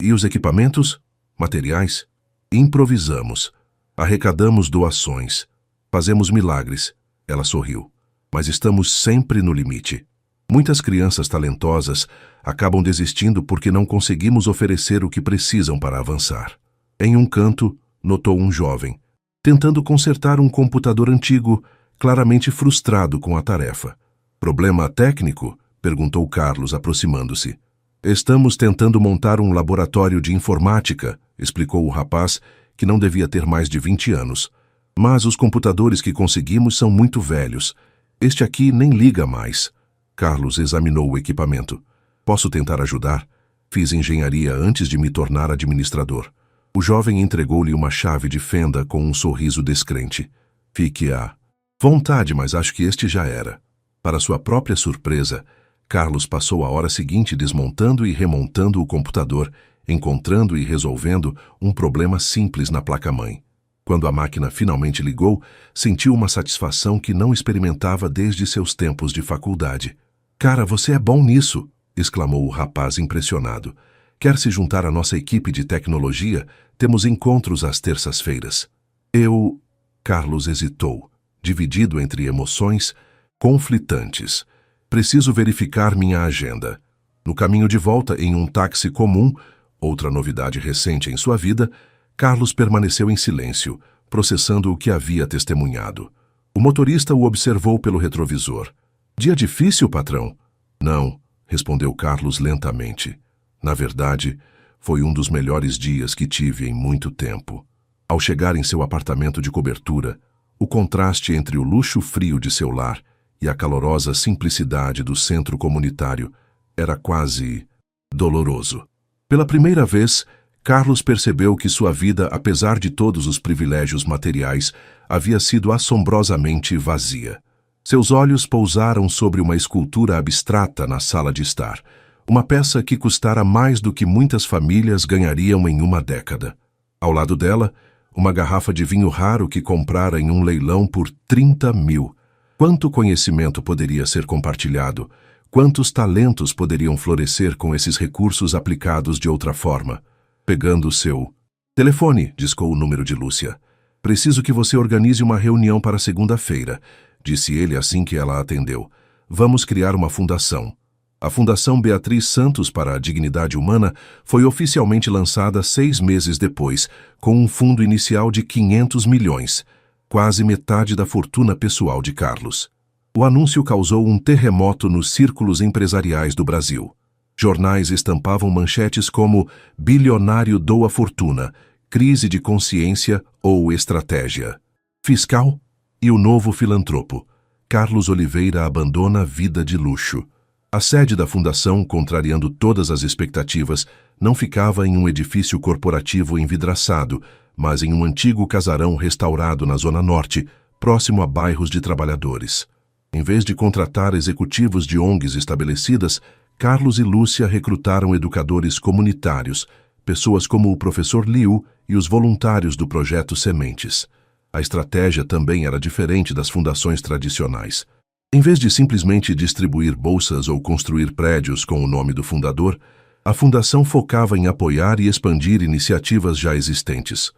E os equipamentos? Materiais? Improvisamos. Arrecadamos doações. Fazemos milagres. Ela sorriu. Mas estamos sempre no limite. Muitas crianças talentosas acabam desistindo porque não conseguimos oferecer o que precisam para avançar. Em um canto, notou um jovem, tentando consertar um computador antigo, claramente frustrado com a tarefa. Problema técnico? Perguntou Carlos, aproximando-se. Estamos tentando montar um laboratório de informática, explicou o rapaz, que não devia ter mais de 20 anos. Mas os computadores que conseguimos são muito velhos. Este aqui nem liga mais. Carlos examinou o equipamento. Posso tentar ajudar? Fiz engenharia antes de me tornar administrador. O jovem entregou-lhe uma chave de fenda com um sorriso descrente. Fique à vontade, mas acho que este já era. Para sua própria surpresa, Carlos passou a hora seguinte desmontando e remontando o computador, encontrando e resolvendo um problema simples na placa-mãe. Quando a máquina finalmente ligou, sentiu uma satisfação que não experimentava desde seus tempos de faculdade. Cara, você é bom nisso, exclamou o rapaz impressionado. Quer se juntar à nossa equipe de tecnologia? Temos encontros às terças-feiras. Carlos hesitou, dividido entre emoções conflitantes. Preciso verificar minha agenda. No caminho de volta em um táxi comum, outra novidade recente em sua vida, Carlos permaneceu em silêncio, processando o que havia testemunhado. O motorista o observou pelo retrovisor. Dia difícil, patrão? Não, respondeu Carlos lentamente. Na verdade, foi um dos melhores dias que tive em muito tempo. Ao chegar em seu apartamento de cobertura, o contraste entre o luxo frio de seu lar e a calorosa simplicidade do centro comunitário era quase doloroso. Pela primeira vez, Carlos percebeu que sua vida, apesar de todos os privilégios materiais, havia sido assombrosamente vazia. Seus olhos pousaram sobre uma escultura abstrata na sala de estar, uma peça que custara mais do que muitas famílias ganhariam em uma década. Ao lado dela, uma garrafa de vinho raro que comprara em um leilão por 30 mil. Quanto conhecimento poderia ser compartilhado? Quantos talentos poderiam florescer com esses recursos aplicados de outra forma? Pegando seu telefone, discou o número de Lúcia. Preciso que você organize uma reunião para segunda-feira, disse ele assim que ela atendeu. Vamos criar uma fundação. A Fundação Beatriz Santos para a Dignidade Humana foi oficialmente lançada 6 meses depois, com um fundo inicial de 500 milhões, quase metade da fortuna pessoal de Carlos. O anúncio causou um terremoto nos círculos empresariais do Brasil. Jornais estampavam manchetes como bilionário doa fortuna, crise de consciência ou estratégia fiscal e o novo filantropo. Carlos Oliveira abandona a vida de luxo. A sede da fundação, contrariando todas as expectativas, não ficava em um edifício corporativo envidraçado, mas em um antigo casarão restaurado na Zona Norte, próximo a bairros de trabalhadores. Em vez de contratar executivos de ONGs estabelecidas, Carlos e Lúcia recrutaram educadores comunitários, pessoas como o professor Liu e os voluntários do projeto Sementes. A estratégia também era diferente das fundações tradicionais. Em vez de simplesmente distribuir bolsas ou construir prédios com o nome do fundador, a fundação focava em apoiar e expandir iniciativas já existentes.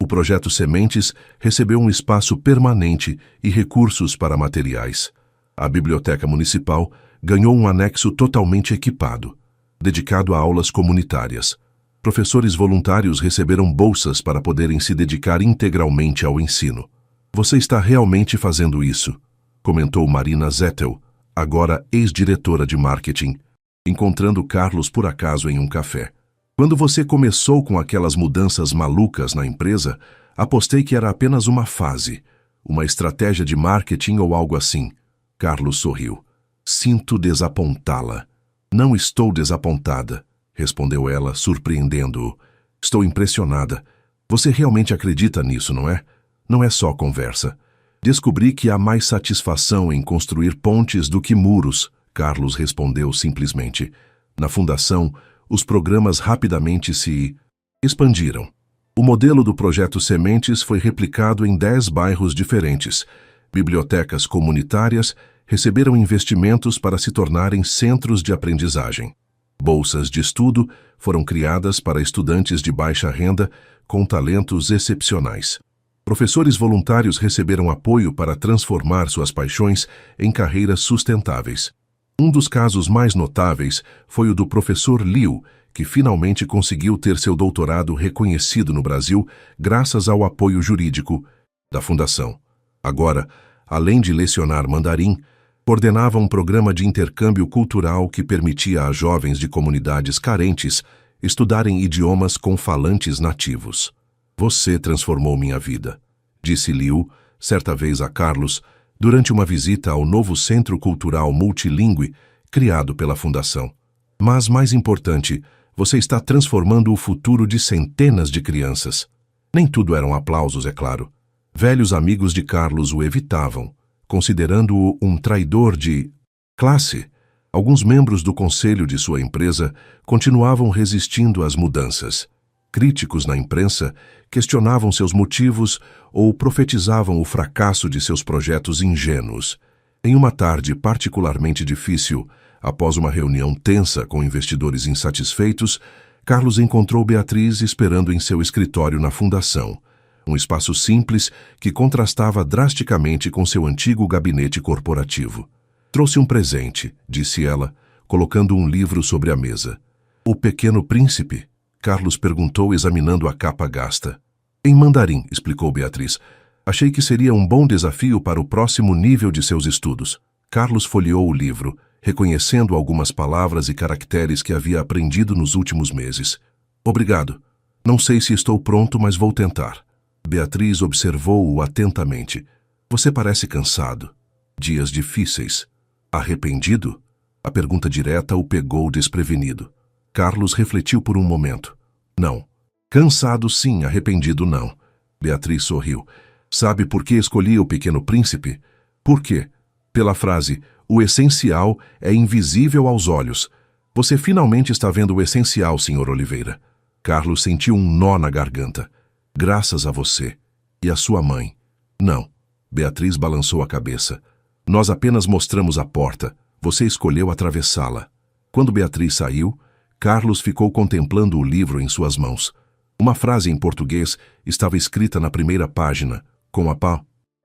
O projeto Sementes recebeu um espaço permanente e recursos para materiais. A Biblioteca Municipal ganhou um anexo totalmente equipado, dedicado a aulas comunitárias. Professores voluntários receberam bolsas para poderem se dedicar integralmente ao ensino. Você está realmente fazendo isso, comentou Marina Zettel, agora ex-diretora de marketing, encontrando Carlos por acaso em um café. Quando você começou com aquelas mudanças malucas na empresa, apostei que era apenas uma fase. Uma estratégia de marketing ou algo assim? Carlos sorriu. Sinto desapontá-la. Não estou desapontada, respondeu ela, surpreendendo-o. Estou impressionada. Você realmente acredita nisso, não é? Não é só conversa. Descobri que há mais satisfação em construir pontes do que muros, Carlos respondeu simplesmente. Na fundação, os programas rapidamente se expandiram. O modelo do Projeto Sementes foi replicado em 10 bairros diferentes. Bibliotecas comunitárias receberam investimentos para se tornarem centros de aprendizagem. Bolsas de estudo foram criadas para estudantes de baixa renda com talentos excepcionais. Professores voluntários receberam apoio para transformar suas paixões em carreiras sustentáveis. Um dos casos mais notáveis foi o do professor Liu, que finalmente conseguiu ter seu doutorado reconhecido no Brasil graças ao apoio jurídico da Fundação. Agora, além de lecionar mandarim, coordenava um programa de intercâmbio cultural que permitia a jovens de comunidades carentes estudarem idiomas com falantes nativos. Você transformou minha vida, disse Liu, certa vez a Carlos, durante uma visita ao novo Centro Cultural Multilingüe criado pela Fundação. Mas, mais importante, você está transformando o futuro de centenas de crianças. Nem tudo eram aplausos, é claro. Velhos amigos de Carlos o evitavam, considerando-o um traidor de classe. Alguns membros do conselho de sua empresa continuavam resistindo às mudanças. Críticos na imprensa questionavam seus motivos ou profetizavam o fracasso de seus projetos ingênuos. Em uma tarde particularmente difícil, após uma reunião tensa com investidores insatisfeitos, Carlos encontrou Beatriz esperando em seu escritório na Fundação, um espaço simples que contrastava drasticamente com seu antigo gabinete corporativo. Trouxe um presente, disse ela, colocando um livro sobre a mesa. O Pequeno Príncipe? Carlos perguntou, examinando a capa gasta. Em mandarim, explicou Beatriz. Achei que seria um bom desafio para o próximo nível de seus estudos. Carlos folheou o livro, reconhecendo algumas palavras e caracteres que havia aprendido nos últimos meses. Obrigado. Não sei se estou pronto, mas vou tentar. Beatriz observou-o atentamente. Você parece cansado. Dias difíceis. Arrependido? A pergunta direta o pegou desprevenido. Carlos refletiu por um momento. Não. Cansado sim, arrependido não. Beatriz sorriu. Sabe por que escolhi O Pequeno Príncipe? Por quê? Pela frase, o essencial é invisível aos olhos. Você finalmente está vendo o essencial, Sr. Oliveira. Carlos sentiu um nó na garganta. Graças a você. E a sua mãe. Não. Beatriz balançou a cabeça. Nós apenas mostramos a porta. Você escolheu atravessá-la. Quando Beatriz saiu, Carlos ficou contemplando o livro em suas mãos. Uma frase em português estava escrita na primeira página, com a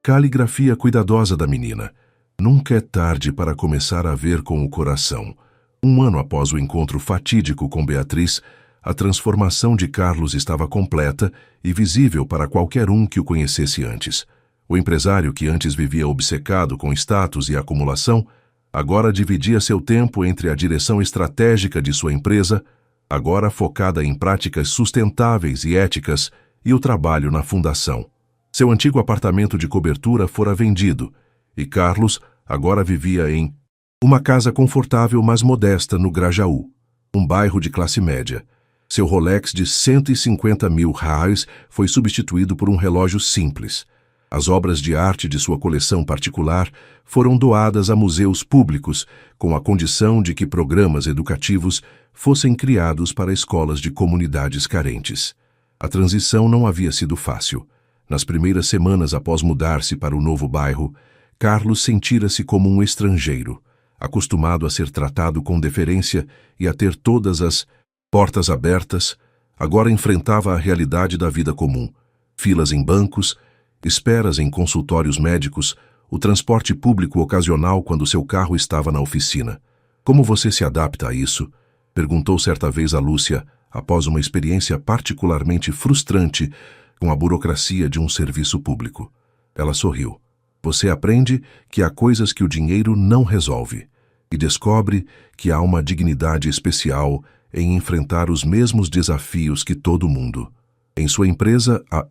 caligrafia cuidadosa da menina. Nunca é tarde para começar a ver com o coração. Um ano após o encontro fatídico com Beatriz, a transformação de Carlos estava completa e visível para qualquer um que o conhecesse antes. O empresário que antes vivia obcecado com status e acumulação, agora dividia seu tempo entre a direção estratégica de sua empresa, agora focada em práticas sustentáveis e éticas, e o trabalho na fundação. Seu antigo apartamento de cobertura fora vendido, e Carlos agora vivia em uma casa confortável mas modesta no Grajaú, um bairro de classe média. Seu Rolex de R$ 150.000 foi substituído por um relógio simples. As obras de arte de sua coleção particular foram doadas a museus públicos, com a condição de que programas educativos fossem criados para escolas de comunidades carentes. A transição não havia sido fácil. Nas primeiras semanas após mudar-se para o novo bairro, Carlos sentira-se como um estrangeiro, acostumado a ser tratado com deferência e a ter todas as portas abertas. Agora enfrentava a realidade da vida comum: filas em bancos, esperas em consultórios médicos, o transporte público ocasional quando seu carro estava na oficina. Como você se adapta a isso? Perguntou certa vez a Lúcia, após uma experiência particularmente frustrante com a burocracia de um serviço público. Ela sorriu. Você aprende que há coisas que o dinheiro não resolve e descobre que há uma dignidade especial em enfrentar os mesmos desafios que todo mundo. Em sua empresa, a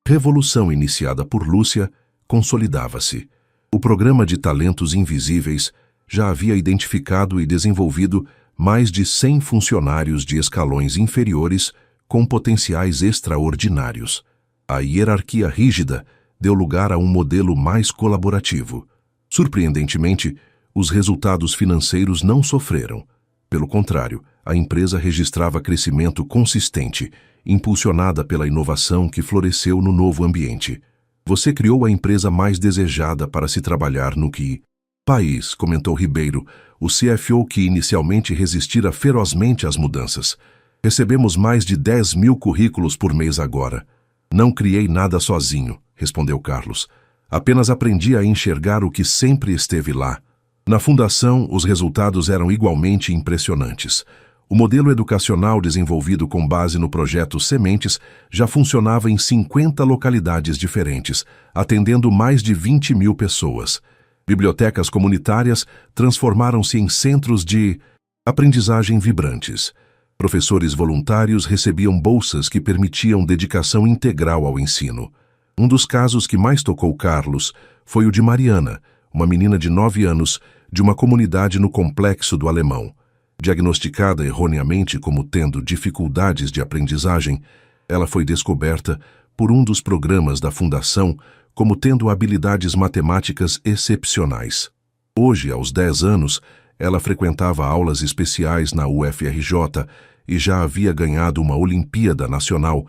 revolução iniciada por Lúcia consolidava-se. O programa de talentos invisíveis já havia identificado e desenvolvido mais de 100 funcionários de escalões inferiores com potenciais extraordinários. A hierarquia rígida deu lugar a um modelo mais colaborativo. Surpreendentemente, os resultados financeiros não sofreram. Pelo contrário, a empresa registrava crescimento consistente, impulsionada pela inovação que floresceu no novo ambiente. Você criou a empresa mais desejada para se trabalhar no país, comentou Ribeiro, o CFO que inicialmente resistira ferozmente às mudanças. Recebemos mais de 10.000 currículos por mês agora. Não criei nada sozinho, respondeu Carlos. Apenas aprendi a enxergar o que sempre esteve lá. Na fundação, os resultados eram igualmente impressionantes. O modelo educacional desenvolvido com base no projeto Sementes já funcionava em 50 localidades diferentes, atendendo mais de 20.000 pessoas. Bibliotecas comunitárias transformaram-se em centros de aprendizagem vibrantes. Professores voluntários recebiam bolsas que permitiam dedicação integral ao ensino. Um dos casos que mais tocou Carlos foi o de Mariana, uma menina de 9 anos, de uma comunidade no Complexo do Alemão. Diagnosticada erroneamente como tendo dificuldades de aprendizagem, ela foi descoberta por um dos programas da Fundação como tendo habilidades matemáticas excepcionais. Hoje, aos 10 anos, ela frequentava aulas especiais na UFRJ e já havia ganhado uma Olimpíada Nacional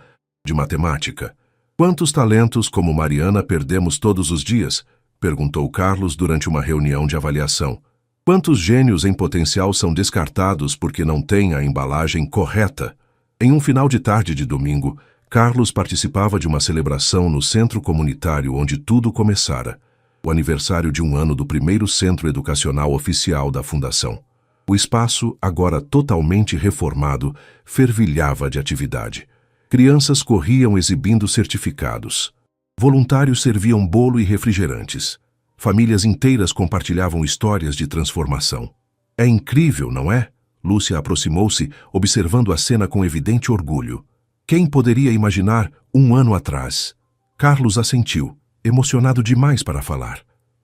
de Matemática. Quantos talentos como Mariana perdemos todos os dias? Perguntou Carlos durante uma reunião de avaliação. Quantos gênios em potencial são descartados porque não têm a embalagem correta? Em um final de tarde de domingo, Carlos participava de uma celebração no centro comunitário onde tudo começara, o aniversário de 1 ano do primeiro centro educacional oficial da Fundação. O espaço, agora totalmente reformado, fervilhava de atividade. Crianças corriam exibindo certificados. Voluntários serviam bolo e refrigerantes. Famílias inteiras compartilhavam histórias de transformação. É incrível, não é? Lúcia aproximou-se, observando a cena com evidente orgulho. Quem poderia imaginar 1 ano atrás? Carlos assentiu, emocionado demais para falar.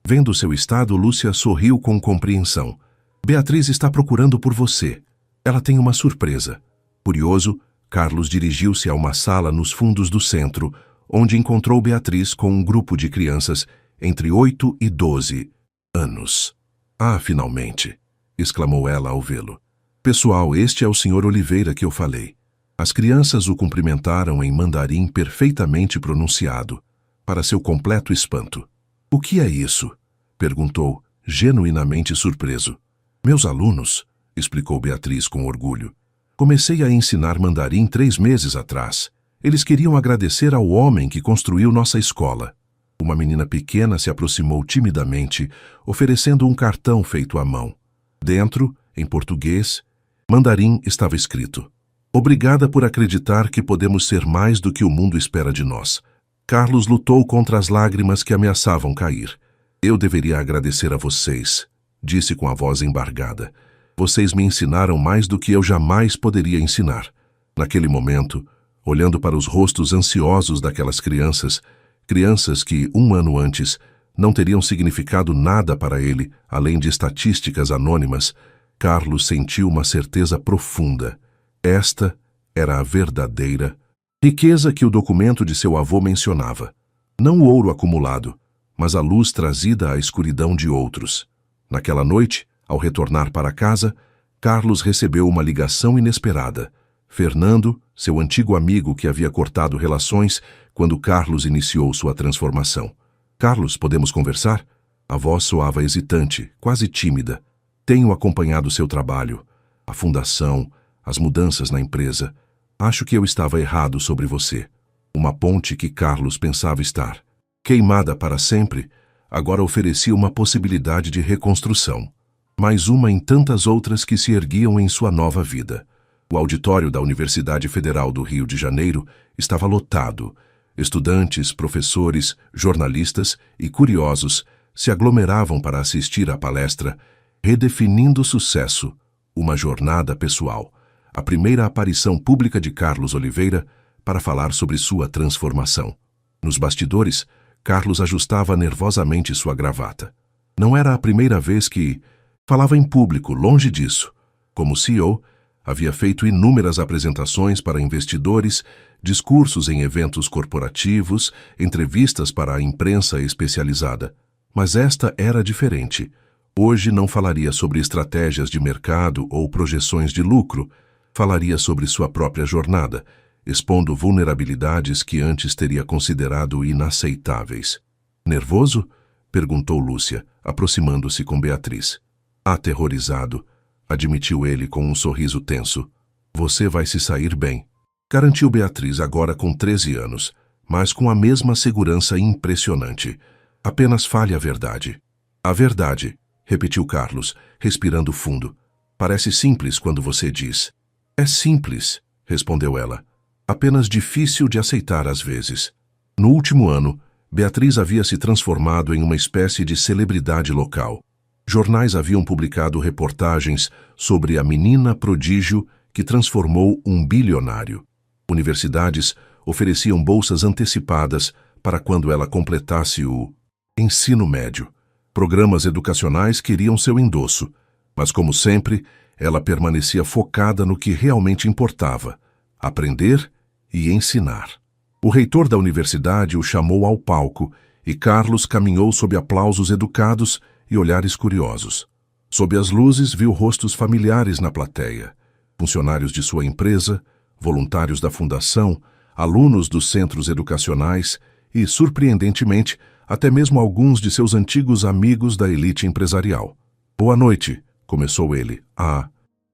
Vendo seu estado, Lúcia sorriu com compreensão. Beatriz está procurando por você. Ela tem uma surpresa. Curioso, Carlos dirigiu-se a uma sala nos fundos do centro, onde encontrou Beatriz com um grupo de crianças entre 8 e 12 anos. Ah, finalmente! Exclamou ela ao vê-lo. Pessoal, este é o Sr. Oliveira que eu falei. As crianças o cumprimentaram em mandarim perfeitamente pronunciado, para seu completo espanto. O que é isso? Perguntou, genuinamente surpreso. Meus alunos, explicou Beatriz com orgulho. Comecei a ensinar mandarim 3 meses atrás. Eles queriam agradecer ao homem que construiu nossa escola. Uma menina pequena se aproximou timidamente, oferecendo um cartão feito à mão. Dentro, em português, mandarim estava escrito: Obrigada por acreditar que podemos ser mais do que o mundo espera de nós. Carlos lutou contra as lágrimas que ameaçavam cair. Eu deveria agradecer a vocês, disse com a voz embargada. Vocês me ensinaram mais do que eu jamais poderia ensinar. Naquele momento, olhando para os rostos ansiosos daquelas crianças que 1 ano antes não teriam significado nada para ele, além de estatísticas anônimas, Carlos sentiu uma certeza profunda. Esta era a verdadeira riqueza que o documento de seu avô mencionava. Não o ouro acumulado, mas a luz trazida à escuridão de outros. Naquela noite, ao retornar para casa, Carlos recebeu uma ligação inesperada. Fernando, seu antigo amigo que havia cortado relações quando Carlos iniciou sua transformação. Carlos, podemos conversar? A voz soava hesitante, quase tímida. Tenho acompanhado seu trabalho, a fundação, as mudanças na empresa. Acho que eu estava errado sobre você. Uma ponte que Carlos pensava estar queimada para sempre, agora oferecia uma possibilidade de reconstrução. Mais uma em tantas outras que se erguiam em sua nova vida. O auditório da Universidade Federal do Rio de Janeiro estava lotado. Estudantes, professores, jornalistas e curiosos se aglomeravam para assistir à palestra Redefinindo o Sucesso, uma jornada pessoal. A primeira aparição pública de Carlos Oliveira para falar sobre sua transformação. Nos bastidores, Carlos ajustava nervosamente sua gravata. Não era a primeira vez que falava em público, longe disso. Como CEO, havia feito inúmeras apresentações para investidores, discursos em eventos corporativos, entrevistas para a imprensa especializada. Mas esta era diferente. Hoje não falaria sobre estratégias de mercado ou projeções de lucro, falaria sobre sua própria jornada, expondo vulnerabilidades que antes teria considerado inaceitáveis. Nervoso? Perguntou Lúcia, aproximando-se com Beatriz. Aterrorizado, admitiu ele com um sorriso tenso. Você vai se sair bem, garantiu Beatriz agora com 13 anos, mas com a mesma segurança impressionante. Apenas fale a verdade. A verdade, repetiu Carlos, respirando fundo. Parece simples quando você diz. É simples, respondeu ela. Apenas difícil de aceitar às vezes. No último ano, Beatriz havia se transformado em uma espécie de celebridade local. Jornais haviam publicado reportagens sobre a menina prodígio que transformou um bilionário. Universidades ofereciam bolsas antecipadas para quando ela completasse o ensino médio. Programas educacionais queriam seu endosso, mas como sempre, ela permanecia focada no que realmente importava: aprender e ensinar. O reitor da universidade o chamou ao palco e Carlos caminhou sob aplausos educados e olhares curiosos. Sob as luzes, viu rostos familiares na plateia, funcionários de sua empresa, voluntários da fundação, alunos dos centros educacionais e, surpreendentemente, até mesmo alguns de seus antigos amigos da elite empresarial. Boa noite, começou ele, a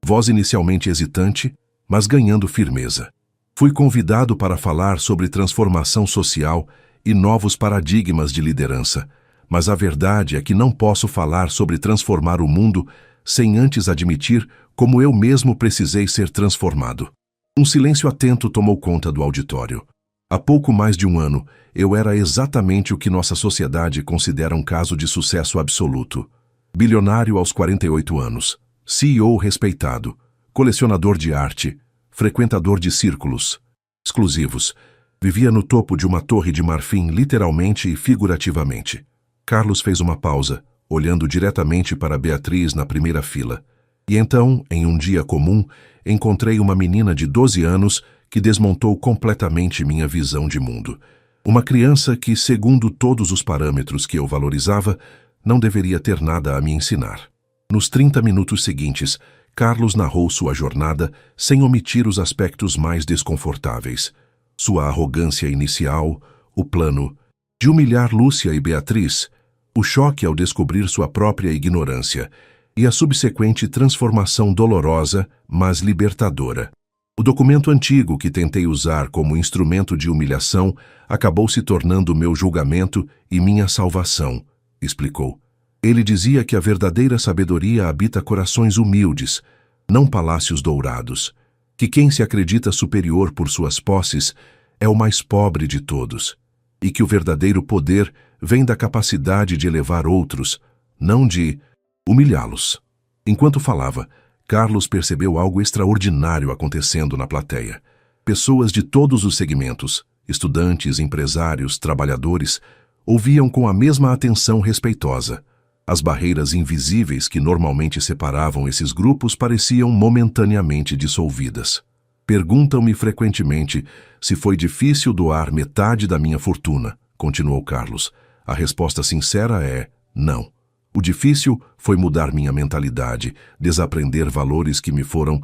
voz inicialmente hesitante, mas ganhando firmeza. Fui convidado para falar sobre transformação social e novos paradigmas de liderança, mas a verdade é que não posso falar sobre transformar o mundo sem antes admitir como eu mesmo precisei ser transformado. Um silêncio atento tomou conta do auditório. Há pouco mais de um ano, eu era exatamente o que nossa sociedade considera um caso de sucesso absoluto. Bilionário aos 48 anos, CEO respeitado, colecionador de arte, frequentador de círculos exclusivos, vivia no topo de uma torre de marfim literalmente e figurativamente. Carlos fez uma pausa, olhando diretamente para Beatriz na primeira fila. E então, em um dia comum, encontrei uma menina de 12 anos que desmontou completamente minha visão de mundo. Uma criança que, segundo todos os parâmetros que eu valorizava, não deveria ter nada a me ensinar. Nos 30 minutos seguintes, Carlos narrou sua jornada sem omitir os aspectos mais desconfortáveis. Sua arrogância inicial, o plano de humilhar Lúcia e Beatriz, o choque ao descobrir sua própria ignorância e a subsequente transformação dolorosa, mas libertadora. O documento antigo que tentei usar como instrumento de humilhação acabou se tornando meu julgamento e minha salvação, explicou. Ele dizia que a verdadeira sabedoria habita corações humildes, não palácios dourados, que quem se acredita superior por suas posses é o mais pobre de todos, e que o verdadeiro poder vem da capacidade de elevar outros, não de humilhá-los. Enquanto falava, Carlos percebeu algo extraordinário acontecendo na plateia. Pessoas de todos os segmentos, estudantes, empresários, trabalhadores, ouviam com a mesma atenção respeitosa. As barreiras invisíveis que normalmente separavam esses grupos pareciam momentaneamente dissolvidas. Perguntam-me frequentemente se foi difícil doar metade da minha fortuna, continuou Carlos. A resposta sincera é não. O difícil foi mudar minha mentalidade, desaprender valores que me foram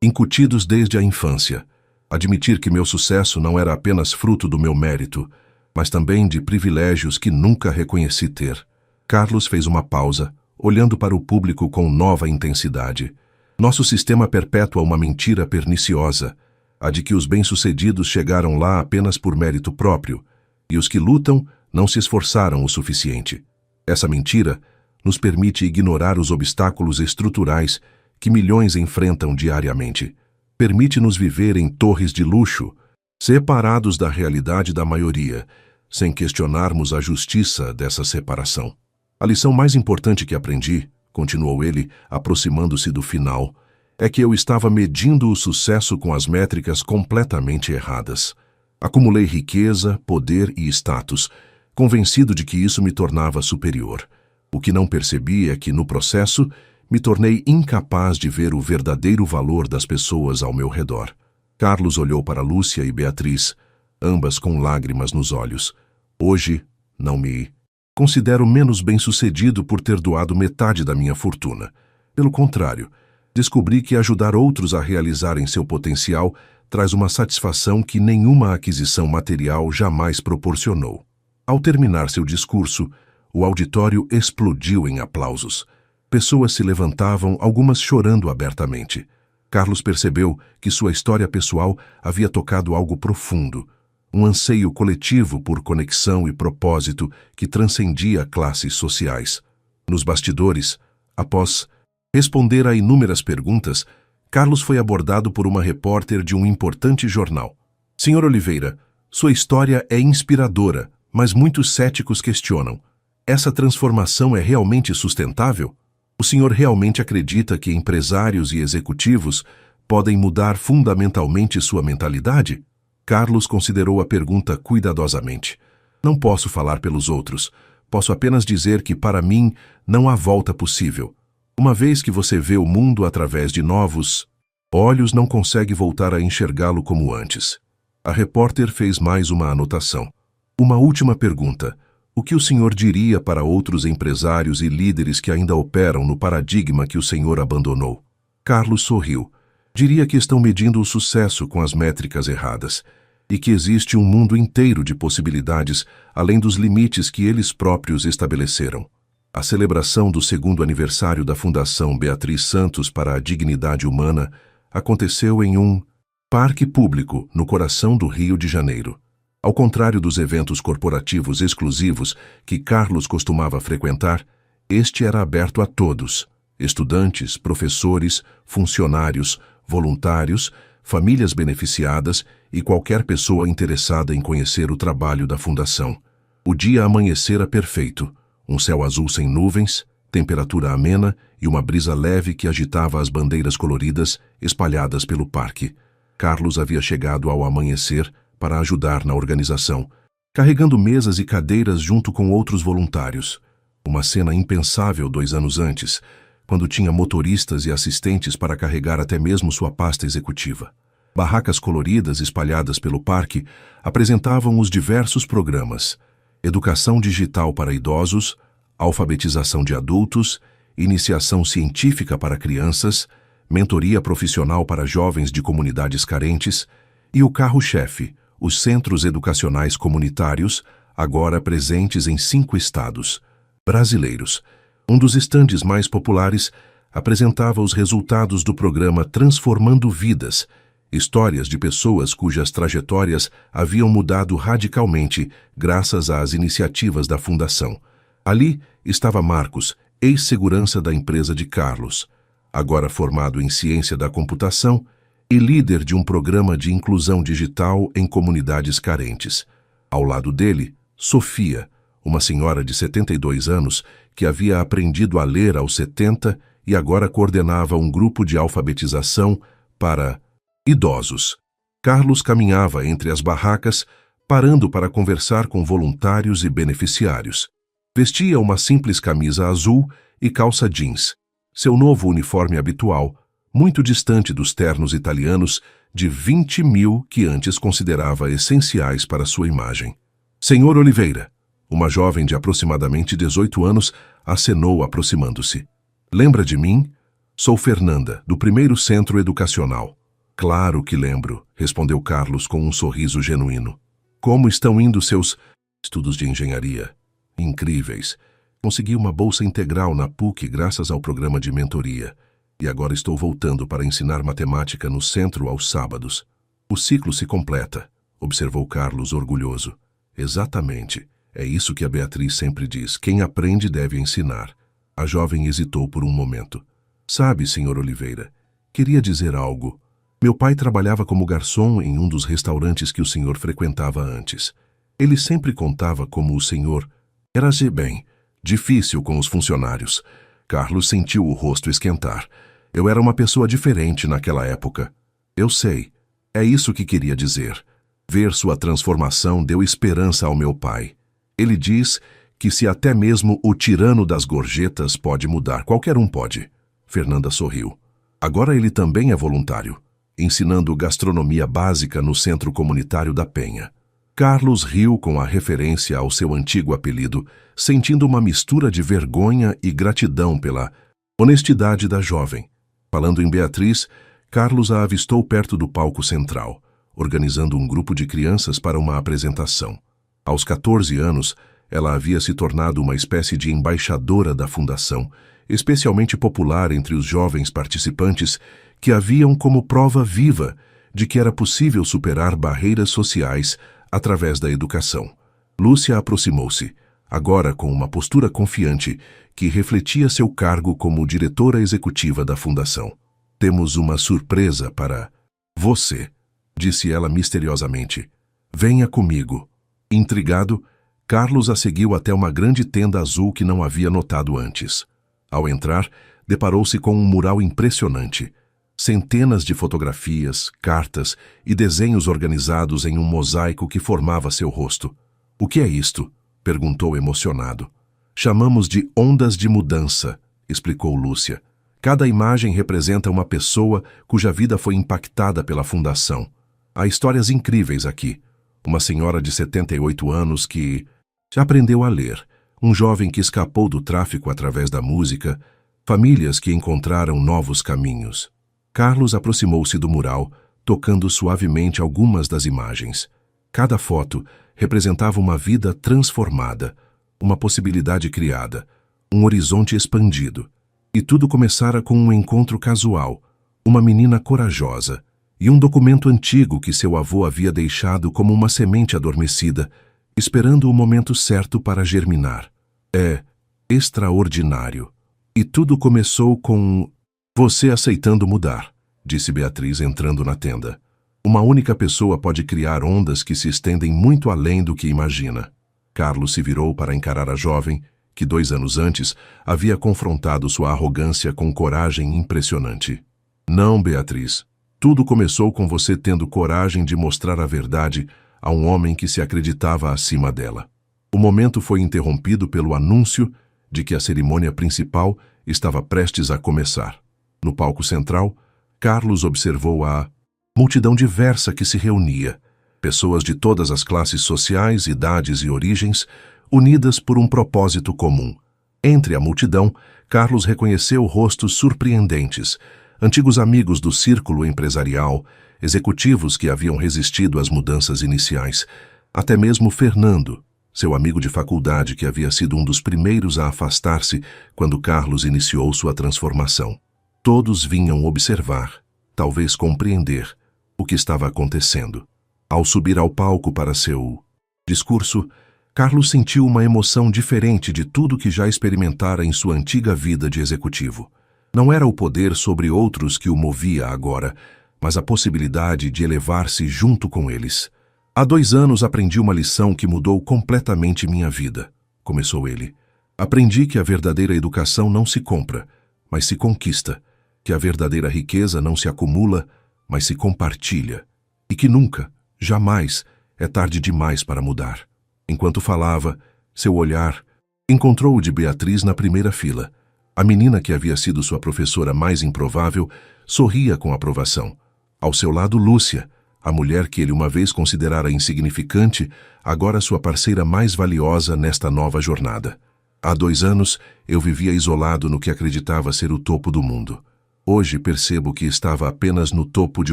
incutidos desde a infância. Admitir que meu sucesso não era apenas fruto do meu mérito, mas também de privilégios que nunca reconheci ter. Carlos fez uma pausa, olhando para o público com nova intensidade. Nosso sistema perpétua uma mentira perniciosa, a de que os bem-sucedidos chegaram lá apenas por mérito próprio, e os que lutam não se esforçaram o suficiente. Essa mentira nos permite ignorar os obstáculos estruturais que milhões enfrentam diariamente. Permite-nos viver em torres de luxo, separados da realidade da maioria, sem questionarmos a justiça dessa separação. A lição mais importante que aprendi, continuou ele, aproximando-se do final, é que eu estava medindo o sucesso com as métricas completamente erradas. Acumulei riqueza, poder e status, convencido de que isso me tornava superior. O que não percebi é que, no processo, me tornei incapaz de ver o verdadeiro valor das pessoas ao meu redor. Carlos olhou para Lúcia e Beatriz, ambas com lágrimas nos olhos. Hoje, não me considero menos bem-sucedido por ter doado metade da minha fortuna. Pelo contrário, descobri que ajudar outros a realizarem seu potencial traz uma satisfação que nenhuma aquisição material jamais proporcionou. Ao terminar seu discurso, o auditório explodiu em aplausos. Pessoas se levantavam, algumas chorando abertamente. Carlos percebeu que sua história pessoal havia tocado algo profundo, um anseio coletivo por conexão e propósito que transcendia classes sociais. Nos bastidores, após responder a inúmeras perguntas, Carlos foi abordado por uma repórter de um importante jornal. Senhor Oliveira, sua história é inspiradora, mas muitos céticos questionam. Essa transformação é realmente sustentável? O senhor realmente acredita que empresários e executivos podem mudar fundamentalmente sua mentalidade? Carlos considerou a pergunta cuidadosamente. Não posso falar pelos outros. Posso apenas dizer que, para mim, não há volta possível. Uma vez que você vê o mundo através de novos olhos, não consegue voltar a enxergá-lo como antes. A repórter fez mais uma anotação. Uma última pergunta. O que o senhor diria para outros empresários e líderes que ainda operam no paradigma que o senhor abandonou? Carlos sorriu. Diria que estão medindo o sucesso com as métricas erradas e que existe um mundo inteiro de possibilidades além dos limites que eles próprios estabeleceram. A celebração do 2º aniversário da Fundação Beatriz Santos para a Dignidade Humana aconteceu em um parque público no coração do Rio de Janeiro. Ao contrário dos eventos corporativos exclusivos que Carlos costumava frequentar, este era aberto a todos: estudantes, professores, funcionários, voluntários, famílias beneficiadas e qualquer pessoa interessada em conhecer o trabalho da Fundação. O dia amanhecera perfeito, um céu azul sem nuvens, temperatura amena e uma brisa leve que agitava as bandeiras coloridas espalhadas pelo parque. Carlos havia chegado ao amanhecer para ajudar na organização, carregando mesas e cadeiras junto com outros voluntários. Uma cena impensável 2 anos antes, quando tinha motoristas e assistentes para carregar até mesmo sua pasta executiva. Barracas coloridas espalhadas pelo parque apresentavam os diversos programas: educação digital para idosos, alfabetização de adultos, iniciação científica para crianças, mentoria profissional para jovens de comunidades carentes e o carro-chefe, os centros educacionais comunitários, agora presentes em 5 estados brasileiros. Um dos estandes mais populares apresentava os resultados do programa Transformando Vidas, histórias de pessoas cujas trajetórias haviam mudado radicalmente graças às iniciativas da Fundação. Ali estava Marcos, ex-segurança da empresa de Carlos, agora formado em ciência da computação e líder de um programa de inclusão digital em comunidades carentes. Ao lado dele, Sofia, uma senhora de 72 anos que havia aprendido a ler aos 70 e agora coordenava um grupo de alfabetização para idosos. Carlos caminhava entre as barracas, parando para conversar com voluntários e beneficiários. Vestia uma simples camisa azul e calça jeans, seu novo uniforme habitual, muito distante dos ternos italianos de 20 mil que antes considerava essenciais para sua imagem. Senhor Oliveira, uma jovem de aproximadamente 18 anos acenou aproximando-se. Lembra de mim? Sou Fernanda, do 1º Centro Educacional. Claro que lembro, respondeu Carlos com um sorriso genuíno. Como estão indo seus estudos de engenharia? Incríveis. Consegui uma bolsa integral na PUC graças ao programa de mentoria. E agora estou voltando para ensinar matemática no centro aos sábados. O ciclo se completa, observou Carlos orgulhoso. Exatamente. É isso que a Beatriz sempre diz. Quem aprende deve ensinar. A jovem hesitou por um momento. Sabe, senhor Oliveira, queria dizer algo. Meu pai trabalhava como garçom em um dos restaurantes que o senhor frequentava antes. Ele sempre contava como o senhor era bem difícil com os funcionários. Carlos sentiu o rosto esquentar. Eu era uma pessoa diferente naquela época. Eu sei. É isso que queria dizer. Ver sua transformação deu esperança ao meu pai. Ele diz que se até mesmo o tirano das gorjetas pode mudar, qualquer um pode. Fernanda sorriu. Agora ele também é voluntário, ensinando gastronomia básica no Centro Comunitário da Penha. Carlos riu com a referência ao seu antigo apelido, sentindo uma mistura de vergonha e gratidão pela honestidade da jovem. Falando em Beatriz, Carlos a avistou perto do palco central, organizando um grupo de crianças para uma apresentação. Aos 14 anos, ela havia se tornado uma espécie de embaixadora da fundação, especialmente popular entre os jovens participantes que a viam como prova viva de que era possível superar barreiras sociais através da educação. Lúcia aproximou-se, agora com uma postura confiante que refletia seu cargo como diretora executiva da fundação. Temos uma surpresa para você, disse ela misteriosamente. Venha comigo. Intrigado, Carlos a seguiu até uma grande tenda azul que não havia notado antes. Ao entrar, deparou-se com um mural impressionante. Centenas de fotografias, cartas e desenhos organizados em um mosaico que formava seu rosto. O que é isto? Perguntou emocionado. Chamamos de ondas de mudança, explicou Lúcia. Cada imagem representa uma pessoa cuja vida foi impactada pela fundação. Há histórias incríveis aqui. Uma senhora de 78 anos que já aprendeu a ler, um jovem que escapou do tráfico através da música, famílias que encontraram novos caminhos. Carlos aproximou-se do mural, tocando suavemente algumas das imagens. Cada foto representava uma vida transformada, uma possibilidade criada, um horizonte expandido. E tudo começara com um encontro casual, uma menina corajosa e um documento antigo que seu avô havia deixado como uma semente adormecida, esperando o momento certo para germinar. É extraordinário. E tudo começou com você aceitando mudar, disse Beatriz entrando na tenda. Uma única pessoa pode criar ondas que se estendem muito além do que imagina. Carlos se virou para encarar a jovem, que 2 anos antes havia confrontado sua arrogância com coragem impressionante. Não, Beatriz. Tudo começou com você tendo coragem de mostrar a verdade a um homem que se acreditava acima dela. O momento foi interrompido pelo anúncio de que a cerimônia principal estava prestes a começar. No palco central, Carlos observou a multidão diversa que se reunia, pessoas de todas as classes sociais, idades e origens, unidas por um propósito comum. Entre a multidão, Carlos reconheceu rostos surpreendentes, antigos amigos do círculo empresarial, executivos que haviam resistido às mudanças iniciais, até mesmo Fernando, seu amigo de faculdade que havia sido um dos primeiros a afastar-se quando Carlos iniciou sua transformação. Todos vinham observar, talvez compreender, o que estava acontecendo. Ao subir ao palco para seu discurso, Carlos sentiu uma emoção diferente de tudo que já experimentara em sua antiga vida de executivo. Não era o poder sobre outros que o movia agora, mas a possibilidade de elevar-se junto com eles. Há 2 anos aprendi uma lição que mudou completamente minha vida, começou ele. Aprendi que a verdadeira educação não se compra, mas se conquista, que a verdadeira riqueza não se acumula, mas se compartilha, e que nunca, jamais, é tarde demais para mudar. Enquanto falava, seu olhar encontrou o de Beatriz na primeira fila. A menina que havia sido sua professora mais improvável sorria com aprovação. Ao seu lado, Lúcia, a mulher que ele uma vez considerara insignificante, agora sua parceira mais valiosa nesta nova jornada. Há 2 anos, eu vivia isolado no que acreditava ser o topo do mundo. Hoje percebo que estava apenas no topo de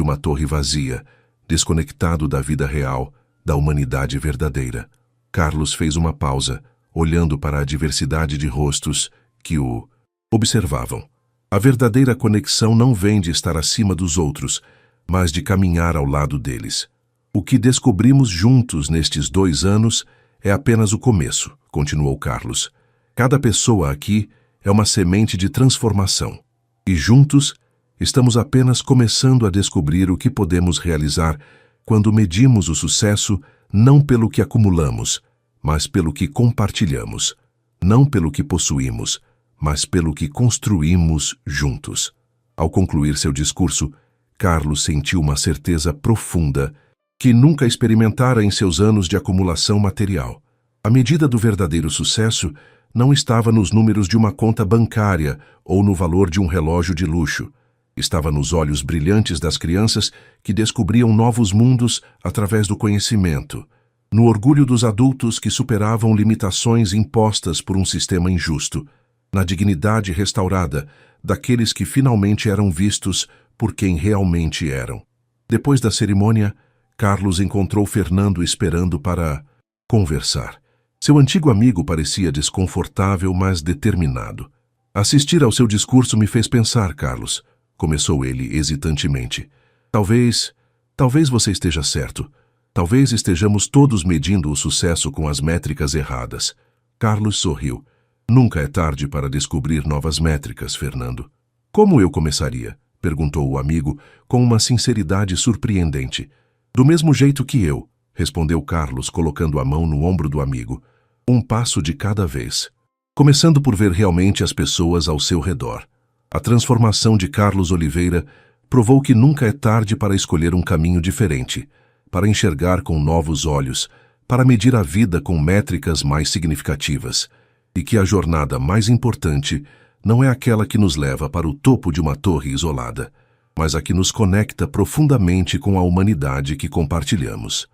uma torre vazia, desconectado da vida real, da humanidade verdadeira. Carlos fez uma pausa, olhando para a diversidade de rostos que o observavam. A verdadeira conexão não vem de estar acima dos outros, mas de caminhar ao lado deles. O que descobrimos juntos nestes 2 anos é apenas o começo, continuou Carlos. Cada pessoa aqui é uma semente de transformação. E juntos, estamos apenas começando a descobrir o que podemos realizar quando medimos o sucesso não pelo que acumulamos, mas pelo que compartilhamos, não pelo que possuímos, mas pelo que construímos juntos. Ao concluir seu discurso, Carlos sentiu uma certeza profunda que nunca experimentara em seus anos de acumulação material. A medida do verdadeiro sucesso não estava nos números de uma conta bancária ou no valor de um relógio de luxo. Estava nos olhos brilhantes das crianças que descobriam novos mundos através do conhecimento, no orgulho dos adultos que superavam limitações impostas por um sistema injusto, na dignidade restaurada daqueles que finalmente eram vistos por quem realmente eram. Depois da cerimônia, Carlos encontrou Fernando esperando para conversar. Seu antigo amigo parecia desconfortável, mas determinado. Assistir ao seu discurso me fez pensar, Carlos, começou ele hesitantemente. Talvez você esteja certo. Talvez estejamos todos medindo o sucesso com as métricas erradas. Carlos sorriu. Nunca é tarde para descobrir novas métricas, Fernando. Como eu começaria? Perguntou o amigo com uma sinceridade surpreendente. Do mesmo jeito que eu, respondeu Carlos, colocando a mão no ombro do amigo. Um passo de cada vez. Começando por ver realmente as pessoas ao seu redor. A transformação de Carlos Oliveira provou que nunca é tarde para escolher um caminho diferente, para enxergar com novos olhos, para medir a vida com métricas mais significativas, e que a jornada mais importante não é aquela que nos leva para o topo de uma torre isolada, mas a que nos conecta profundamente com a humanidade que compartilhamos.